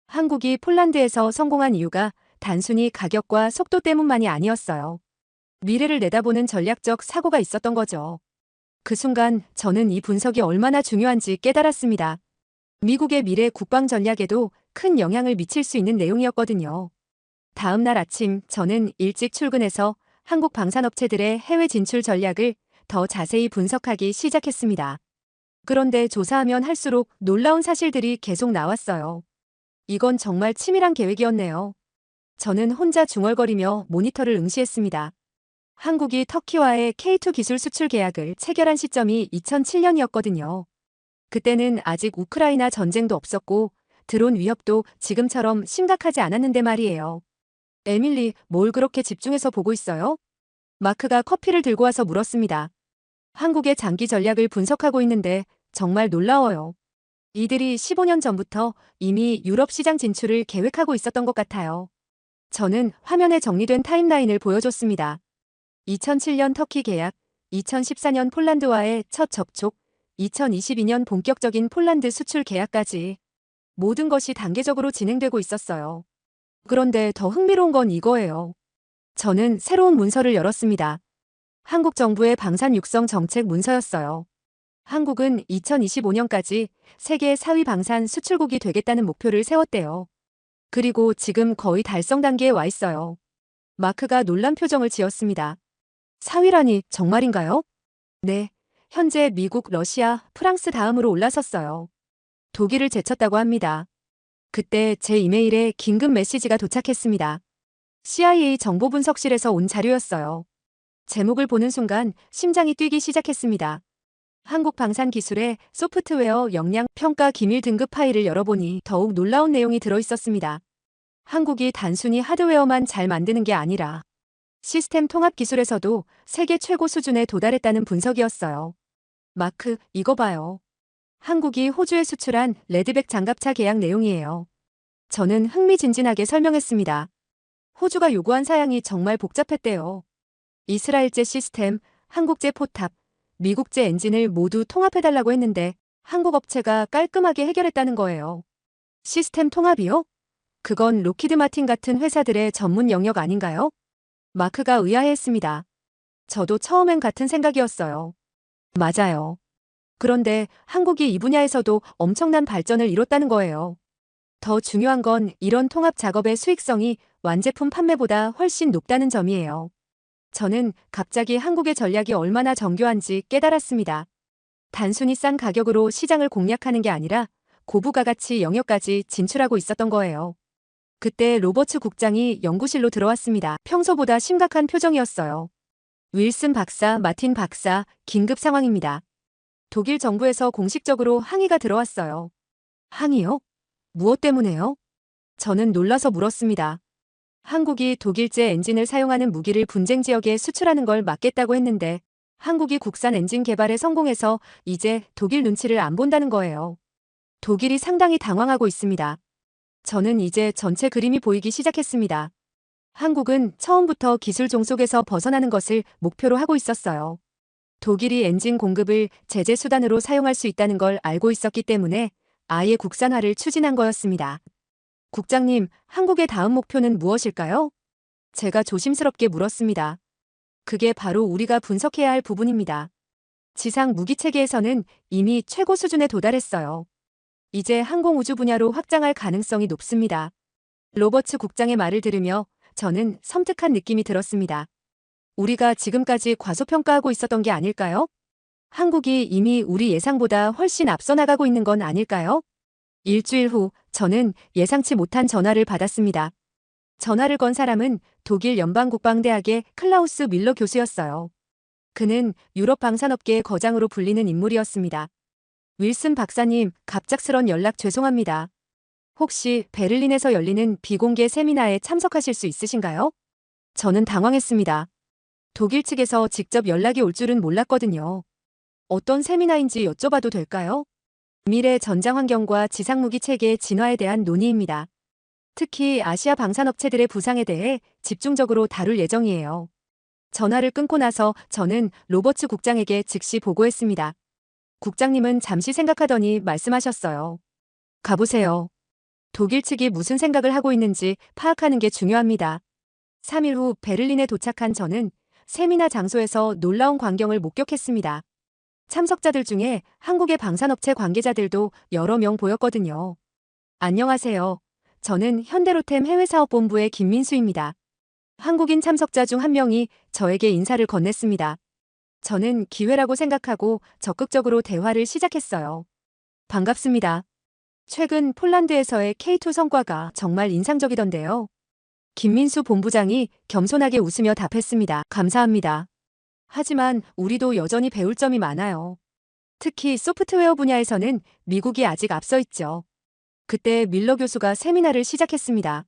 한국이 폴란드에서 성공한 이유가 단순히 가격과 속도 때문만이 아니었어요. 미래를 내다보는 전략적 사고가 있었던 거죠. 그 순간 저는 이 분석이 얼마나 중요한지 깨달았습니다. 미국의 미래 국방 전략에도 큰 영향을 미칠 수 있는 내용이었거든요. 다음 날 아침 저는 일찍 출근해서 한국 방산업체들의 해외 진출 전략을 더 자세히 분석하기 시작했습니다. 그런데 조사하면 할수록 놀라운 사실들이 계속 나왔어요. 이건 정말 치밀한 계획이었네요. 저는 혼자 중얼거리며 모니터를 응시했습니다. 한국이 터키와의 K2 기술 수출 계약을 체결한 시점이 2007년이었거든요. 그때는 아직 우크라이나 전쟁도 없었고 드론 위협도 지금처럼 심각하지 않았는데 말이에요. 에밀리, 뭘 그렇게 집중해서 보고 있어요? 마크가 커피를 들고 와서 물었습니다. 한국의 장기 전략을 분석하고 있는데 정말 놀라워요. 이들이 15년 전부터 이미 유럽 시장 진출을 계획하고 있었던 것 같아요. 저는 화면에 정리된 타임라인을 보여줬습니다. 2007년 터키 계약, 2014년 폴란드와의 첫 접촉, 2022년 본격적인 폴란드 수출 계약까지 모든 것이 단계적으로 진행되고 있었어요. 그런데 더 흥미로운 건 이거예요. 저는 새로운 문서를 열었습니다. 한국 정부의 방산 육성 정책 문서였어요. 한국은 2025년까지 세계 4위 방산 수출국이 되겠다는 목표를 세웠대요. 그리고 지금 거의 달성 단계에 와 있어요. 마크가 놀란 표정을 지었습니다. 4위라니 정말인가요? 네. 현재 미국, 러시아, 프랑스 다음으로 올라섰어요. 독일을 제쳤다고 합니다. 그때 제 이메일에 긴급 메시지가 도착했습니다. CIA 정보분석실에서 온 자료였어요. 제목을 보는 순간 심장이 뛰기 시작했습니다. 한국 방산 기술의 소프트웨어 역량 평가 기밀 등급 파일을 열어보니 더욱 놀라운 내용이 들어있었습니다. 한국이 단순히 하드웨어만 잘 만드는 게 아니라 시스템 통합 기술에서도 세계 최고 수준에 도달했다는 분석이었어요. 마크, 이거 봐요. 한국이 호주에 수출한 레드백 장갑차 계약 내용이에요. 저는 흥미진진하게 설명했습니다. 호주가 요구한 사양이 정말 복잡했대요. 이스라엘제 시스템, 한국제 포탑, 미국제 엔진을 모두 통합해달라고 했는데 한국 업체가 깔끔하게 해결했다는 거예요. 시스템 통합이요? 그건 로키드 마틴 같은 회사들의 전문 영역 아닌가요? 마크가 의아해했습니다. 저도 처음엔 같은 생각이었어요. 맞아요. 그런데 한국이 이 분야에서도 엄청난 발전을 이뤘다는 거예요. 더 중요한 건 이런 통합 작업의 수익성이 완제품 판매보다 훨씬 높다는 점이에요. 저는 갑자기 한국의 전략이 얼마나 정교한지 깨달았습니다. 단순히 싼 가격으로 시장을 공략하는 게 아니라 고부가가치 영역까지 진출하고 있었던 거예요. 그때 로버츠 국장이 연구실로 들어왔습니다. 평소보다 심각한 표정이었어요. 윌슨 박사, 마틴 박사, 긴급 상황입니다. 독일 정부에서 공식적으로 항의가 들어왔어요. 항의요? 무엇 때문에요? 저는 놀라서 물었습니다. 한국이 독일제 엔진을 사용하는 무기를 분쟁 지역에 수출하는 걸 막겠다고 했는데 한국이 국산 엔진 개발에 성공해서 이제 독일 눈치를 안 본다는 거예요. 독일이 상당히 당황하고 있습니다. 저는 이제 전체 그림이 보이기 시작했습니다. 한국은 처음부터 기술 종속에서 벗어나는 것을 목표로 하고 있었어요. 독일이 엔진 공급을 제재 수단으로 사용할 수 있다는 걸 알고 있었기 때문에 아예 국산화를 추진한 거였습니다. 국장님, 한국의 다음 목표는 무엇일까요? 제가 조심스럽게 물었습니다. 그게 바로 우리가 분석해야 할 부분입니다. 지상 무기 체계에서는 이미 최고 수준에 도달했어요. 이제 항공우주 분야로 확장할 가능성이 높습니다. 로버츠 국장의 말을 들으며 저는 섬뜩한 느낌이 들었습니다. 우리가 지금까지 과소평가하고 있었던 게 아닐까요? 한국이 이미 우리 예상보다 훨씬 앞서 나가고 있는 건 아닐까요? 일주일 후 저는 예상치 못한 전화를 받았습니다. 전화를 건 사람은 독일 연방국방대학의 클라우스 밀러 교수였어요. 그는 유럽 방산업계의 거장으로 불리는 인물이었습니다. 윌슨 박사님, 갑작스런 연락 죄송합니다. 혹시 베를린에서 열리는 비공개 세미나에 참석하실 수 있으신가요? 저는 당황했습니다. 독일 측에서 직접 연락이 올 줄은 몰랐거든요. 어떤 세미나인지 여쭤봐도 될까요? 미래 전장 환경과 지상무기 체계의 진화에 대한 논의입니다. 특히 아시아 방산업체들의 부상에 대해 집중적으로 다룰 예정이에요. 전화를 끊고 나서 저는 로버츠 국장에게 즉시 보고했습니다. 국장님은 잠시 생각하더니 말씀하셨어요. 가보세요. 독일 측이 무슨 생각을 하고 있는지 파악하는 게 중요합니다. 3일 후 베를린에 도착한 저는 세미나 장소에서 놀라운 광경을 목격했습니다. 참석자들 중에 한국의 방산업체 관계자들도 여러 명 보였거든요. 안녕하세요. 저는 현대로템 해외사업본부의 김민수입니다. 한국인 참석자 중 한 명이 저에게 인사를 건넸습니다. 저는 기회라고 생각하고 적극적으로 대화를 시작했어요. 반갑습니다. 최근 폴란드에서의 K2 성과가 정말 인상적이던데요. 김민수 본부장이 겸손하게 웃으며 답했습니다. 감사합니다. 하지만 우리도 여전히 배울 점이 많아요. 특히 소프트웨어 분야에서는 미국이 아직 앞서 있죠. 그때 밀러 교수가 세미나를 시작했습니다.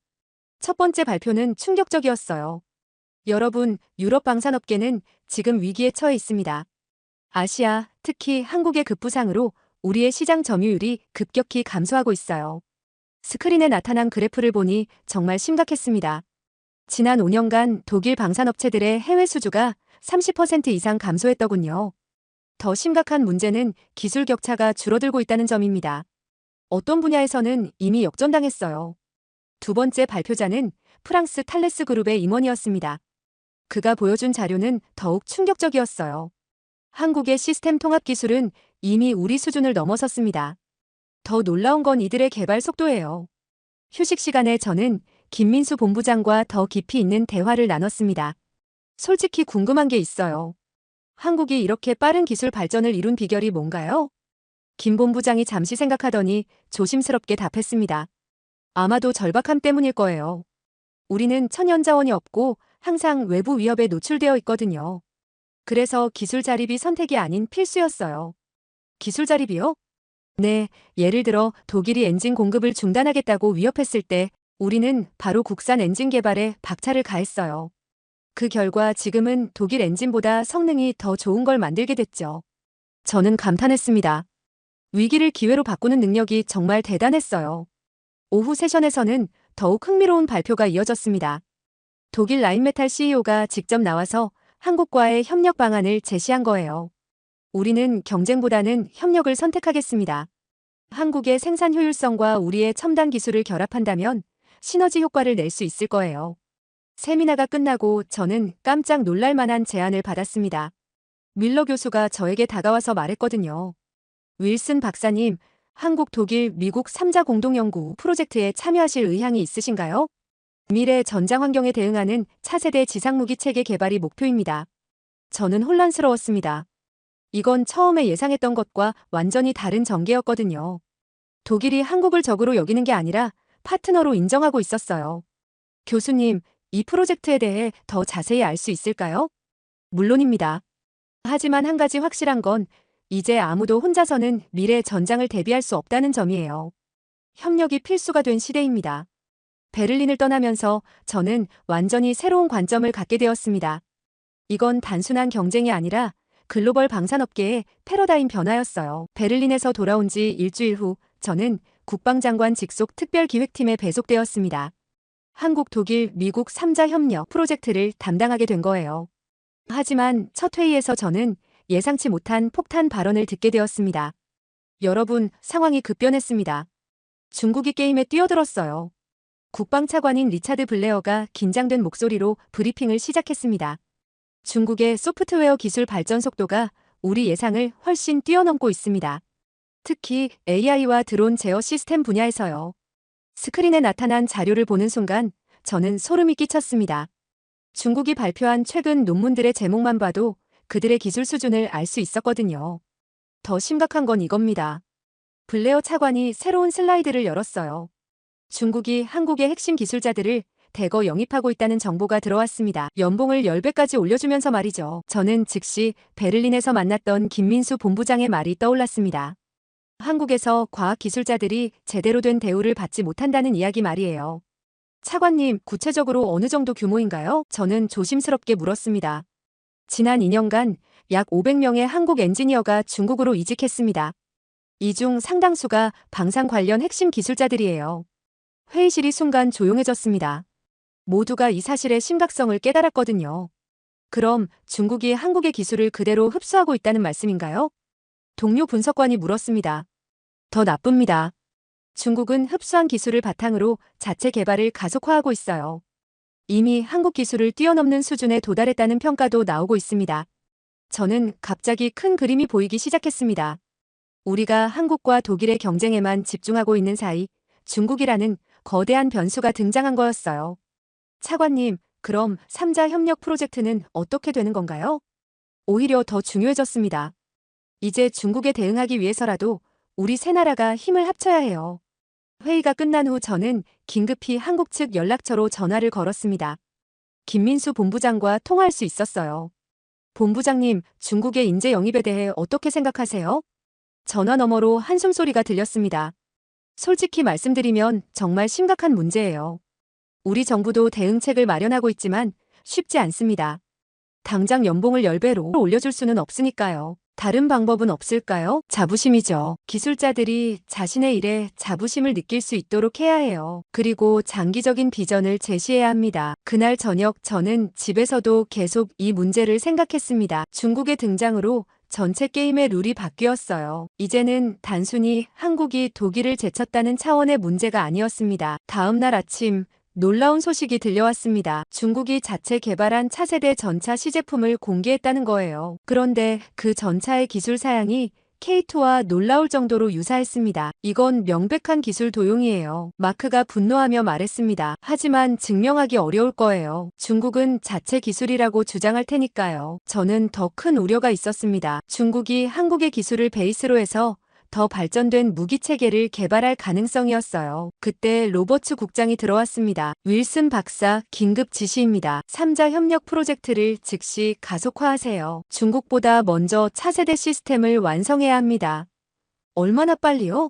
첫 번째 발표는 충격적이었어요. 여러분, 유럽 방산업계는 지금 위기에 처해 있습니다. 아시아, 특히 한국의 급부상으로 우리의 시장 점유율이 급격히 감소하고 있어요. 스크린에 나타난 그래프를 보니 정말 심각했습니다. 지난 5년간 독일 방산업체들의 해외 수주가 30% 이상 감소했더군요. 더 심각한 문제는 기술 격차가 줄어들고 있다는 점입니다. 어떤 분야에서는 이미 역전당했어요. 두 번째 발표자는 프랑스 탈레스 그룹의 임원이었습니다. 그가 보여준 자료는 더욱 충격적이었어요. 한국의 시스템 통합 기술은 이미 우리 수준을 넘어섰습니다. 더 놀라운 건 이들의 개발 속도예요. 휴식 시간에 저는 김민수 본부장과 더 깊이 있는 대화를 나눴습니다. 솔직히 궁금한 게 있어요. 한국이 이렇게 빠른 기술 발전을 이룬 비결이 뭔가요? 김 본부장이 잠시 생각하더니 조심스럽게 답했습니다. 아마도 절박함 때문일 거예요. 우리는 천연 자원이 없고 항상 외부 위협에 노출되어 있거든요. 그래서 기술 자립이 선택이 아닌 필수였어요. 기술 자립이요? 네, 예를 들어 독일이 엔진 공급을 중단하겠다고 위협했을 때 우리는 바로 국산 엔진 개발에 박차를 가했어요. 그 결과 지금은 독일 엔진보다 성능이 더 좋은 걸 만들게 됐죠. 저는 감탄했습니다. 위기를 기회로 바꾸는 능력이 정말 대단했어요. 오후 세션에서는 더욱 흥미로운 발표가 이어졌습니다. 독일 라인메탈 CEO가 직접 나와서 한국과의 협력 방안을 제시한 거예요. 우리는 경쟁보다는 협력을 선택하겠습니다. 한국의 생산 효율성과 우리의 첨단 기술을 결합한다면 시너지 효과를 낼 수 있을 거예요. 세미나가 끝나고 저는 깜짝 놀랄 만한 제안을 받았습니다. 밀러 교수가 저에게 다가와서 말했거든요. 윌슨 박사님, 한국, 독일, 미국 3자 공동연구 프로젝트에 참여하실 의향이 있으신가요? 미래 전장 환경에 대응하는 차세대 지상무기 체계 개발이 목표입니다. 저는 혼란스러웠습니다. 이건 처음에 예상했던 것과 완전히 다른 전개였거든요. 독일이 한국을 적으로 여기는 게 아니라 파트너로 인정하고 있었어요. 교수님, 이 프로젝트에 대해 더 자세히 알 수 있을까요? 물론입니다. 하지만 한 가지 확실한 건 이제 아무도 혼자서는 미래 전장을 대비할 수 없다는 점이에요. 협력이 필수가 된 시대입니다. 베를린을 떠나면서 저는 완전히 새로운 관점을 갖게 되었습니다. 이건 단순한 경쟁이 아니라 글로벌 방산업계의 패러다임 변화였어요. 베를린에서 돌아온 지 일주일 후 저는 국방장관 직속 특별기획팀에 배속되었습니다. 한국, 독일, 미국 3자 협력 프로젝트를 담당하게 된 거예요. 하지만 첫 회의에서 저는 예상치 못한 폭탄 발언을 듣게 되었습니다. 여러분, 상황이 급변했습니다. 중국이 게임에 뛰어들었어요. 국방차관인 리차드 블레어가 긴장된 목소리로 브리핑을 시작했습니다. 중국의 소프트웨어 기술 발전 속도가 우리 예상을 훨씬 뛰어넘고 있습니다. 특히 AI와 드론 제어 시스템 분야에서요. 스크린에 나타난 자료를 보는 순간 저는 소름이 끼쳤습니다. 중국이 발표한 최근 논문들의 제목만 봐도 그들의 기술 수준을 알 수 있었거든요. 더 심각한 건 이겁니다. 블레어 차관이 새로운 슬라이드를 열었어요. 중국이 한국의 핵심 기술자들을 대거 영입하고 있다는 정보가 들어왔습니다. 연봉을 10배까지 올려주면서 말이죠. 저는 즉시 베를린에서 만났던 김민수 본부장의 말이 떠올랐습니다. 한국에서 과학기술자들이 제대로 된 대우를 받지 못한다는 이야기 말이에요. 차관님, 구체적으로 어느 정도 규모인가요? 저는 조심스럽게 물었습니다. 지난 2년간 약 500명의 한국 엔지니어가 중국으로 이직했습니다. 이 중 상당수가 방산 관련 핵심 기술자들이에요. 회의실이 순간 조용해졌습니다. 모두가 이 사실의 심각성을 깨달았거든요. 그럼 중국이 한국의 기술을 그대로 흡수하고 있다는 말씀인가요? 동료 분석관이 물었습니다. 더 나쁩니다. 중국은 흡수한 기술을 바탕으로 자체 개발을 가속화하고 있어요. 이미 한국 기술을 뛰어넘는 수준에 도달했다는 평가도 나오고 있습니다. 저는 갑자기 큰 그림이 보이기 시작했습니다. 우리가 한국과 독일의 경쟁에만 집중하고 있는 사이 중국이라는 거대한 변수가 등장한 거였어요. 차관님, 그럼 3자 협력 프로젝트는 어떻게 되는 건가요? 오히려 더 중요해졌습니다. 이제 중국에 대응하기 위해서라도 우리 세 나라가 힘을 합쳐야 해요. 회의가 끝난 후 저는 긴급히 한국 측 연락처로 전화를 걸었습니다. 김민수 본부장과 통화할 수 있었어요. 본부장님, 중국의 인재 영입에 대해 어떻게 생각하세요? 전화 너머로 한숨소리가 들렸습니다. 솔직히 말씀드리면 정말 심각한 문제예요. 우리 정부도 대응책을 마련하고 있지만 쉽지 않습니다. 당장 연봉을 10배로 올려줄 수는 없으니까요. 다른 방법은 없을까요? 자부심이죠. 기술자들이 자신의 일에 자부심을 느낄 수 있도록 해야 해요. 그리고 장기적인 비전을 제시해야 합니다. 그날 저녁 저는 집에서도 계속 이 문제를 생각했습니다. 중국의 등장으로 전체 게임의 룰이 바뀌었어요. 이제는 단순히 한국이 독일을 제쳤다는 차원의 문제가 아니었습니다. 다음 날 아침 놀라운 소식이 들려왔습니다. 중국이 자체 개발한 차세대 전차 시제품을 공개했다는 거예요. 그런데 그 전차의 기술 사양이 K2와 놀라울 정도로 유사했습니다. 이건 명백한 기술 도용이에요. 마크가 분노하며 말했습니다. 하지만 증명하기 어려울 거예요. 중국은 자체 기술이라고 주장할 테니까요. 저는 더 큰 우려가 있었습니다. 중국이 한국의 기술을 베이스로 해서 더 발전된 무기 체계를 개발할 가능성이었어요. 그때 로버츠 국장이 들어왔습니다. 윌슨 박사, 긴급 지시입니다. 3자 협력 프로젝트를 즉시 가속화하세요. 중국보다 먼저 차세대 시스템을 완성해야 합니다. 얼마나 빨리요?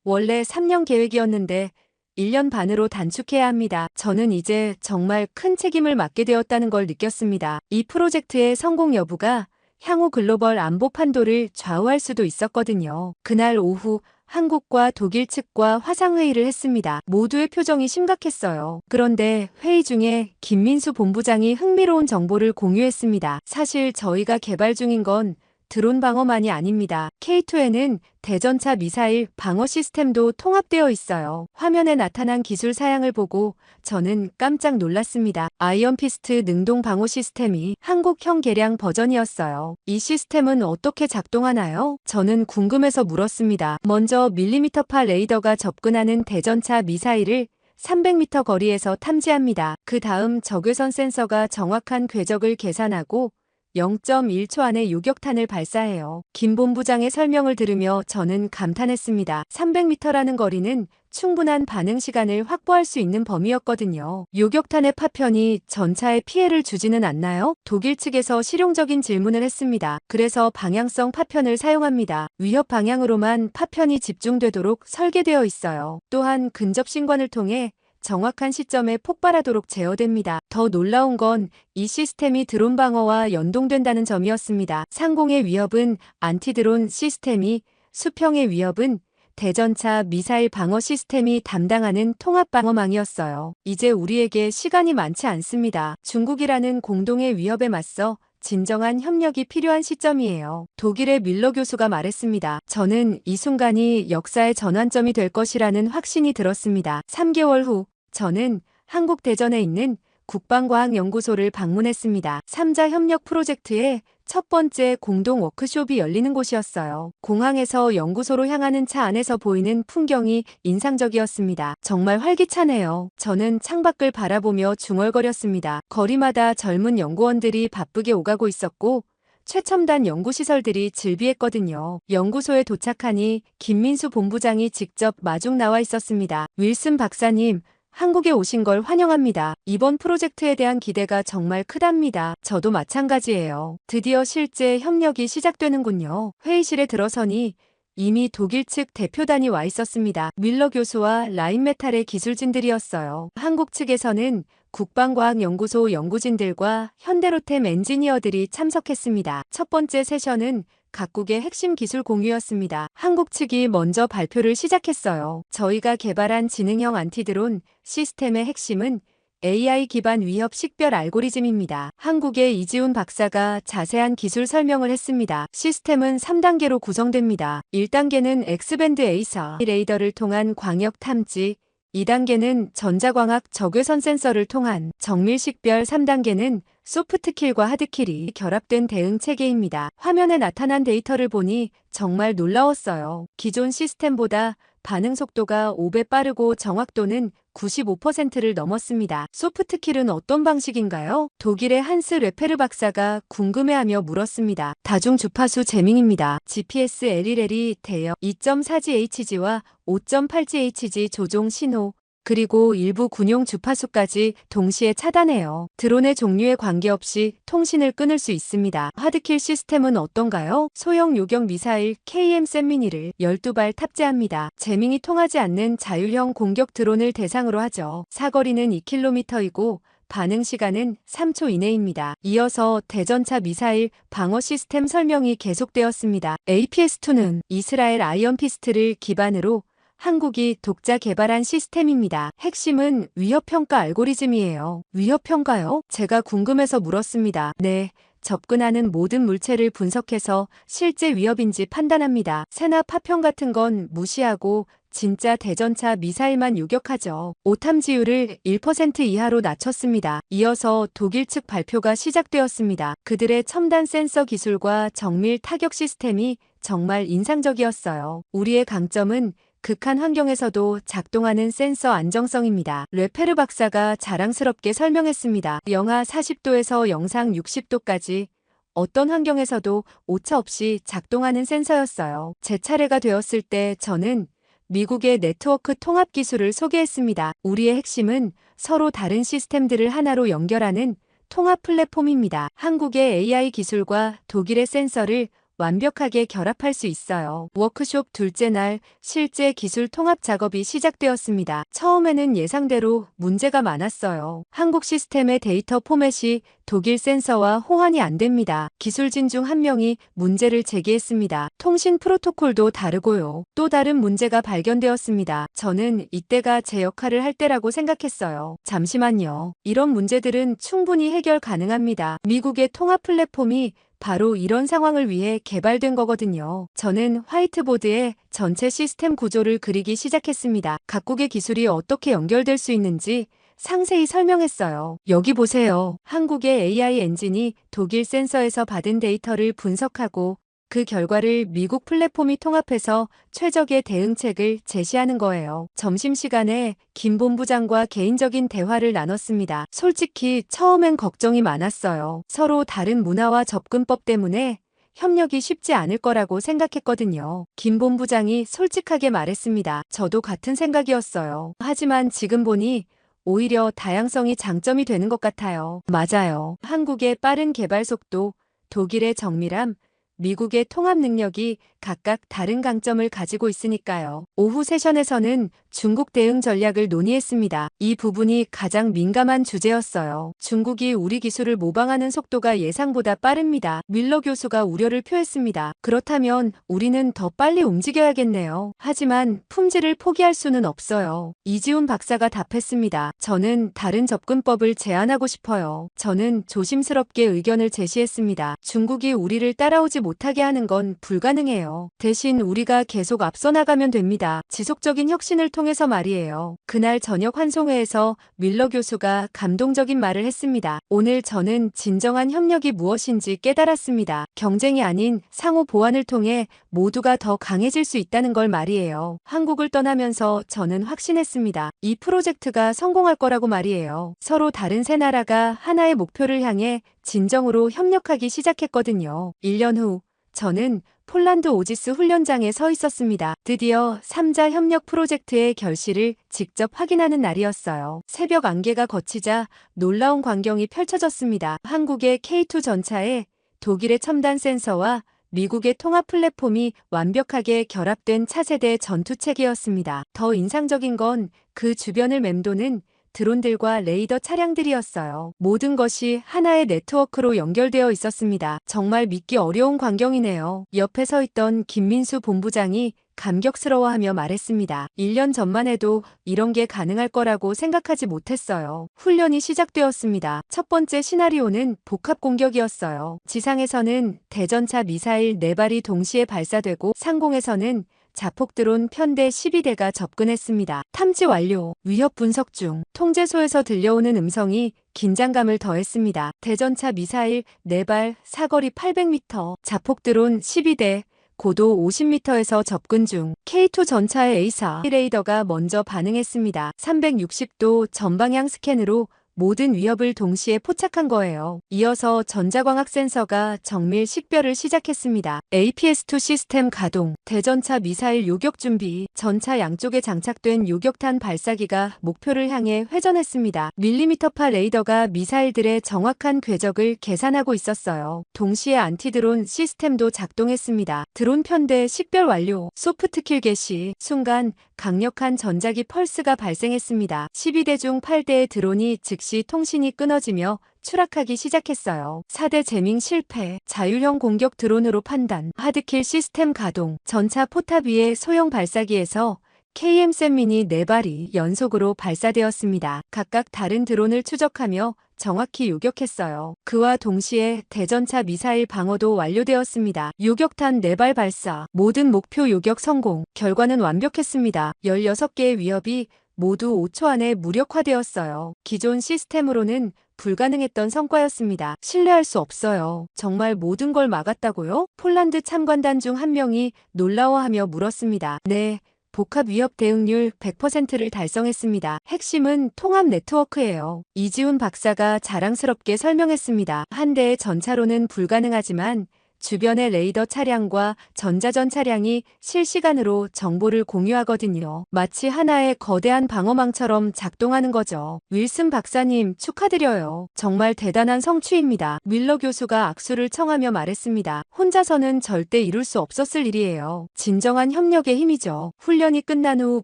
원래 3년 계획이었는데 1년 반으로 단축해야 합니다. 저는 이제 정말 큰 책임을 맡게 되었다는 걸 느꼈습니다. 이 프로젝트의 성공 여부가 향후 글로벌 안보 판도를 좌우할 수도 있었거든요. 그날 오후 한국과 독일 측과 화상회의를 했습니다. 모두의 표정이 심각했어요. 그런데 회의 중에 김민수 본부장이 흥미로운 정보를 공유했습니다. 사실 저희가 개발 중인 건 드론 방어만이 아닙니다. K2에는 대전차 미사일 방어 시스템도 통합되어 있어요. 화면에 나타난 기술 사양을 보고 저는 깜짝 놀랐습니다. 아이언피스트 능동 방어 시스템이 한국형 개량 버전이었어요. 이 시스템은 어떻게 작동하나요? 저는 궁금해서 물었습니다. 먼저 밀리미터파 레이더가 접근하는 대전차 미사일을 300m 거리에서 탐지합니다. 그 다음 적외선 센서가 정확한 궤적을 계산하고 0.1초 안에 요격탄을 발사해요. 김 본부장의 설명을 들으며 저는 감탄했습니다. 300m라는 거리는 충분한 반응 시간을 확보할 수 있는 범위였거든요. 요격탄의 파편이 전차에 피해를 주지는 않나요? 독일 측에서 실용적인 질문을 했습니다. 그래서 방향성 파편을 사용합니다. 위협 방향으로만 파편이 집중되도록 설계되어 있어요. 또한 근접 신관을 통해 정확한 시점에 폭발하도록 제어됩니다. 더 놀라운 건 이 시스템이 드론 방어와 연동된다는 점이었습니다. 상공의 위협은 안티드론 시스템이, 수평의 위협은 대전차 미사일 방어 시스템이 담당하는 통합 방어망이었어요. 이제 우리에게 시간이 많지 않습니다. 중국이라는 공동의 위협에 맞서 진정한 협력이 필요한 시점이에요. 독일의 밀러 교수가 말했습니다. 저는 이 순간이 역사의 전환점이 될 것이라는 확신이 들었습니다. 3개월 후 저는 한국 대전에 있는 국방과학연구소를 방문했습니다. 3자 협력 프로젝트의 첫 번째 공동 워크숍이 열리는 곳이었어요. 공항에서 연구소로 향하는 차 안에서 보이는 풍경이 인상적이었습니다. 정말 활기차네요. 저는 창밖을 바라보며 중얼거렸습니다. 거리마다 젊은 연구원들이 바쁘게 오가고 있었고 최첨단 연구시설들이 즐비했거든요. 연구소에 도착하니 김민수 본부장이 직접 마중 나와 있었습니다. 윌슨 박사님, 한국에 오신 걸 환영합니다. 이번 프로젝트에 대한 기대가 정말 크답니다. 저도 마찬가지예요. 드디어 실제 협력이 시작되는군요. 회의실에 들어서니 이미 독일 측 대표단이 와 있었습니다. 밀러 교수와 라인메탈의 기술진들이었어요. 한국 측에서는 국방과학연구소 연구진들과 현대로템 엔지니어들이 참석했습니다. 첫 번째 세션은 각국의 핵심 기술 공유였습니다. 한국 측이 먼저 발표를 시작했어요. 저희가 개발한 지능형 안티드론 시스템의 핵심은 AI 기반 위협 식별 알고리즘입니다. 한국의 이지훈 박사가 자세한 기술 설명을 했습니다. 시스템은 3단계로 구성됩니다. 1단계는 X밴드 A사 레이더를 통한 광역 탐지, 2단계는 전자광학 적외선 센서를 통한 정밀 식별, 3단계는 소프트킬과 하드킬이 결합된 대응 체계입니다. 화면에 나타난 데이터를 보니 정말 놀라웠어요. 기존 시스템보다 반응 속도가 5배 빠르고 정확도는 95%를 넘었습니다. 소프트킬은 어떤 방식인가요? 독일의 한스 레페르 박사가 궁금해하며 물었습니다. 다중 주파수 재밍입니다. GPS LLL이 대역 2.4GHz와 5.8GHz 조종 신호, 그리고 일부 군용 주파수까지 동시에 차단해요. 드론의 종류에 관계없이 통신을 끊을 수 있습니다. 하드킬 시스템은 어떤가요? 소형 요격 미사일 KM 샌미니를 12발 탑재합니다. 재밍이 통하지 않는 자율형 공격 드론을 대상으로 하죠. 사거리는 2km이고 반응 시간은 3초 이내입니다. 이어서 대전차 미사일 방어 시스템 설명이 계속되었습니다. APS-2는 이스라엘 아이언피스트를 기반으로 한국이 독자 개발한 시스템입니다. 핵심은 위협평가 알고리즘이에요. 위협평가요? 제가 궁금해서 물었습니다. 네. 접근하는 모든 물체를 분석해서 실제 위협인지 판단합니다. 새나 파편 같은 건 무시하고 진짜 대전차 미사일만 요격하죠. 오탐지율을 1% 이하로 낮췄습니다. 이어서 독일 측 발표가 시작되었습니다. 그들의 첨단 센서 기술과 정밀 타격 시스템이 정말 인상적이었어요. 우리의 강점은 극한 환경에서도 작동하는 센서 안정성입니다. 르페르 박사가 자랑스럽게 설명했습니다. 영하 40도에서 영상 60도까지 어떤 환경에서도 오차 없이 작동하는 센서였어요. 제 차례가 되었을 때 저는 미국의 네트워크 통합 기술을 소개했습니다. 우리의 핵심은 서로 다른 시스템들을 하나로 연결하는 통합 플랫폼입니다. 한국의 AI 기술과 독일의 센서를 완벽하게 결합할 수 있어요. 워크숍 둘째 날 실제 기술 통합 작업이 시작되었습니다. 처음에는 예상대로 문제가 많았어요. 한국 시스템의 데이터 포맷이 독일 센서와 호환이 안 됩니다. 기술진 중 한 명이 문제를 제기했습니다. 통신 프로토콜도 다르고요. 또 다른 문제가 발견되었습니다. 저는 이때가 제 역할을 할 때라고 생각했어요. 잠시만요. 이런 문제들은 충분히 해결 가능합니다. 미국의 통합 플랫폼이 바로 이런 상황을 위해 개발된 거거든요. 저는 화이트보드에 전체 시스템 구조를 그리기 시작했습니다. 각국의 기술이 어떻게 연결될 수 있는지 상세히 설명했어요. 여기 보세요. 한국의 AI 엔진이 독일 센서에서 받은 데이터를 분석하고 그 결과를 미국 플랫폼이 통합해서 최적의 대응책을 제시하는 거예요. 점심시간에 김 본부장과 개인적인 대화를 나눴습니다. 솔직히 처음엔 걱정이 많았어요. 서로 다른 문화와 접근법 때문에 협력이 쉽지 않을 거라고 생각했거든요. 김 본부장이 솔직하게 말했습니다. 저도 같은 생각이었어요. 하지만 지금 보니 오히려 다양성이 장점이 되는 것 같아요. 맞아요. 한국의 빠른 개발 속도, 독일의 정밀함, 미국의 통합 능력이 각각 다른 강점을 가지고 있으니까요. 오후 세션에서는 중국 대응 전략을 논의했습니다. 이 부분이 가장 민감한 주제였어요. 중국이 우리 기술을 모방하는 속도가 예상보다 빠릅니다. 밀러 교수가 우려를 표했습니다. 그렇다면 우리는 더 빨리 움직여야겠네요. 하지만 품질을 포기할 수는 없어요. 이지훈 박사가 답했습니다. 저는 다른 접근법을 제안하고 싶어요. 저는 조심스럽게 의견을 제시했습니다. 중국이 우리를 따라오지 못하게 하는 건 불가능해요. 대신 우리가 계속 앞서 나가면 됩니다. 지속적인 혁신을 통해서 말이에요. 그날 저녁 환송회에서 밀러 교수가 감동적인 말을 했습니다. 오늘 저는 진정한 협력이 무엇인지 깨달았습니다. 경쟁이 아닌 상호 보완을 통해 모두가 더 강해질 수 있다는 걸 말이에요. 한국을 떠나면서 저는 확신했습니다. 이 프로젝트가 성공할 거라고 말이에요. 서로 다른 세 나라가 하나의 목표를 향해 진정으로 협력하기 시작했거든요. 1년 후 저는 폴란드 오지스 훈련장에 서 있었습니다. 드디어 3자 협력 프로젝트의 결실을 직접 확인하는 날이었어요. 새벽 안개가 걷히자 놀라운 광경이 펼쳐졌습니다. 한국의 K2 전차에 독일의 첨단 센서와 미국의 통합 플랫폼이 완벽하게 결합된 차세대 전투체계였습니다. 더 인상적인 건 그 주변을 맴도는 드론들과 레이더 차량들이었어요. 모든 것이 하나의 네트워크로 연결되어 있었습니다. 정말 믿기 어려운 광경이네요. 옆에 서 있던 김민수 본부장이 감격스러워하며 말했습니다. 1년 전만 해도 이런 게 가능할 거라고 생각하지 못했어요. 훈련이 시작되었습니다. 첫 번째 시나리오는 복합 공격이었어요. 지상에서는 대전차 미사일 4발이 동시에 발사되고 상공에서는 자폭 드론 편대 12대가 접근했습니다. 탐지 완료. 위협 분석 중. 통제소에서 들려오는 음성이 긴장감을 더했습니다. 대전차 미사일 4발, 사거리 800m, 자폭 드론 12대, 고도 50m에서 접근 중. K2 전차의 A사 레이더가 먼저 반응했습니다. 360도 전방향 스캔으로 모든 위협을 동시에 포착한 거예요. 이어서 전자광학 센서가 정밀 식별을 시작했습니다. APS-2 시스템 가동, 대전차 미사일 요격 준비, 전차 양쪽에 장착된 요격탄 발사기가 목표를 향해 회전했습니다. 밀리미터파 레이더가 미사일들의 정확한 궤적을 계산하고 있었어요. 동시에 안티드론 시스템도 작동했습니다. 드론 편대 식별 완료, 소프트킬 개시, 순간 강력한 전자기 펄스가 발생했습니다. 12대 중 8대의 드론이 즉시 즉시 통신이 끊어지며 추락하기 시작했어요. 4대 재밍 실패, 자율형 공격 드론으로 판단, 하드킬 시스템 가동, 전차 포탑 위의 소형 발사기에서 KM-샘 미니 4발이 연속으로 발사되었습니다. 각각 다른 드론을 추적하며 정확히 요격했어요. 그와 동시에 대전차 미사일 방어도 완료되었습니다. 요격탄 4발 발사, 모든 목표 요격 성공, 결과는 완벽했습니다. 16개의 위협이 모두 5초 안에 무력화되었어요. 기존 시스템으로는 불가능했던 성과였습니다. 신뢰할 수 없어요. 정말 모든 걸 막았다고요? 폴란드 참관단 중 한 명이 놀라워하며 물었습니다. 네. 복합 위협 대응률 100%를 달성했습니다. 핵심은 통합 네트워크예요. 이지훈 박사가 자랑스럽게 설명했습니다. 한 대의 전차로는 불가능하지만 주변의 레이더 차량과 전자전 차량이 실시간으로 정보를 공유하거든요. 마치 하나의 거대한 방어망처럼 작동하는 거죠. 윌슨 박사님 축하드려요. 정말 대단한 성취입니다. 윌러 교수가 악수를 청하며 말했습니다. 혼자서는 절대 이룰 수 없었을 일이에요. 진정한 협력의 힘이죠. 훈련이 끝난 후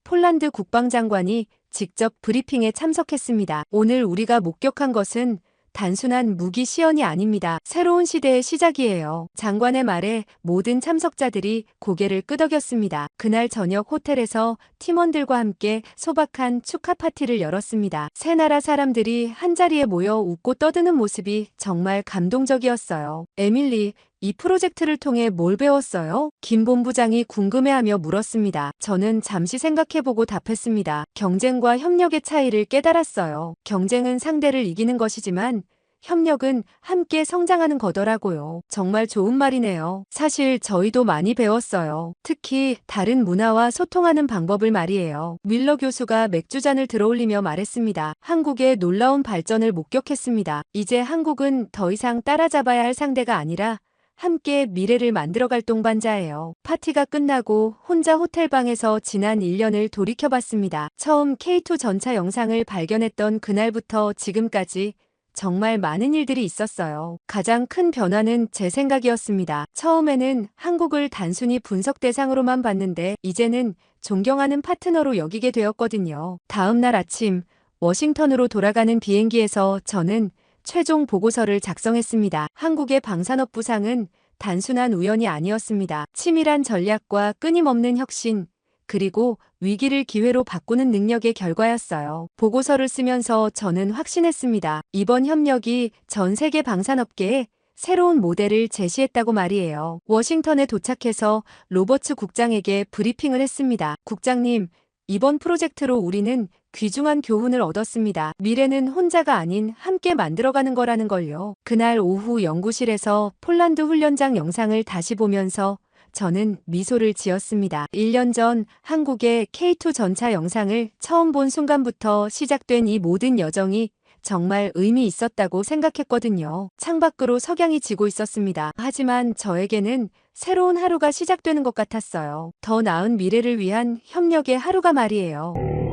폴란드 국방장관이 직접 브리핑에 참석했습니다. 오늘 우리가 목격한 것은 단순한 무기 시연이 아닙니다. 새로운 시대의 시작이에요. 장관의 말에 모든 참석자들이 고개를 끄덕였습니다. 그날 저녁 호텔에서 팀원들과 함께 소박한 축하 파티를 열었습니다. 세 나라 사람들이 한자리에 모여 웃고 떠드는 모습이 정말 감동적이었어요. 에밀리, 이 프로젝트를 통해 뭘 배웠어요? 김 본부장이 궁금해하며 물었습니다. 저는 잠시 생각해보고 답했습니다. 경쟁과 협력의 차이를 깨달았어요. 경쟁은 상대를 이기는 것이지만 협력은 함께 성장하는 거더라고요. 정말 좋은 말이네요. 사실 저희도 많이 배웠어요. 특히 다른 문화와 소통하는 방법을 말이에요. 윌러 교수가 맥주잔을 들어올리며 말했습니다. 한국의 놀라운 발전을 목격했습니다. 이제 한국은 더 이상 따라잡아야 할 상대가 아니라 함께 미래를 만들어갈 동반자예요. 파티가 끝나고 혼자 호텔방에서 지난 1년을 돌이켜봤습니다. 처음 K2 전차 영상을 발견했던 그날부터 지금까지 정말 많은 일들이 있었어요. 가장 큰 변화는 제 생각이었습니다. 처음에는 한국을 단순히 분석 대상으로만 봤는데 이제는 존경하는 파트너로 여기게 되었거든요. 다음 날 아침 워싱턴으로 돌아가는 비행기에서 저는 최종 보고서를 작성했습니다. 한국의 방산업 부상은 단순한 우연이 아니었습니다. 치밀한 전략과 끊임없는 혁신, 그리고 위기를 기회로 바꾸는 능력의 결과였어요. 보고서를 쓰면서 저는 확신했습니다. 이번 협력이 전 세계 방산업계에 새로운 모델을 제시했다고 말이에요. 워싱턴에 도착해서 로버츠 국장에게 브리핑을 했습니다. 국장님, 이번 프로젝트로 우리는 귀중한 교훈을 얻었습니다. 미래는 혼자가 아닌 함께 만들어가는 거라는 걸요. 그날 오후 연구실에서 폴란드 훈련장 영상을 다시 보면서 저는 미소를 지었습니다. 1년 전 한국의 K2 전차 영상을 처음 본 순간부터 시작된 이 모든 여정이 정말 의미 있었다고 생각했거든요. 창밖으로 석양이 지고 있었습니다. 하지만 저에게는 새로운 하루가 시작되는 것 같았어요. 더 나은 미래를 위한 협력의 하루가 말이에요.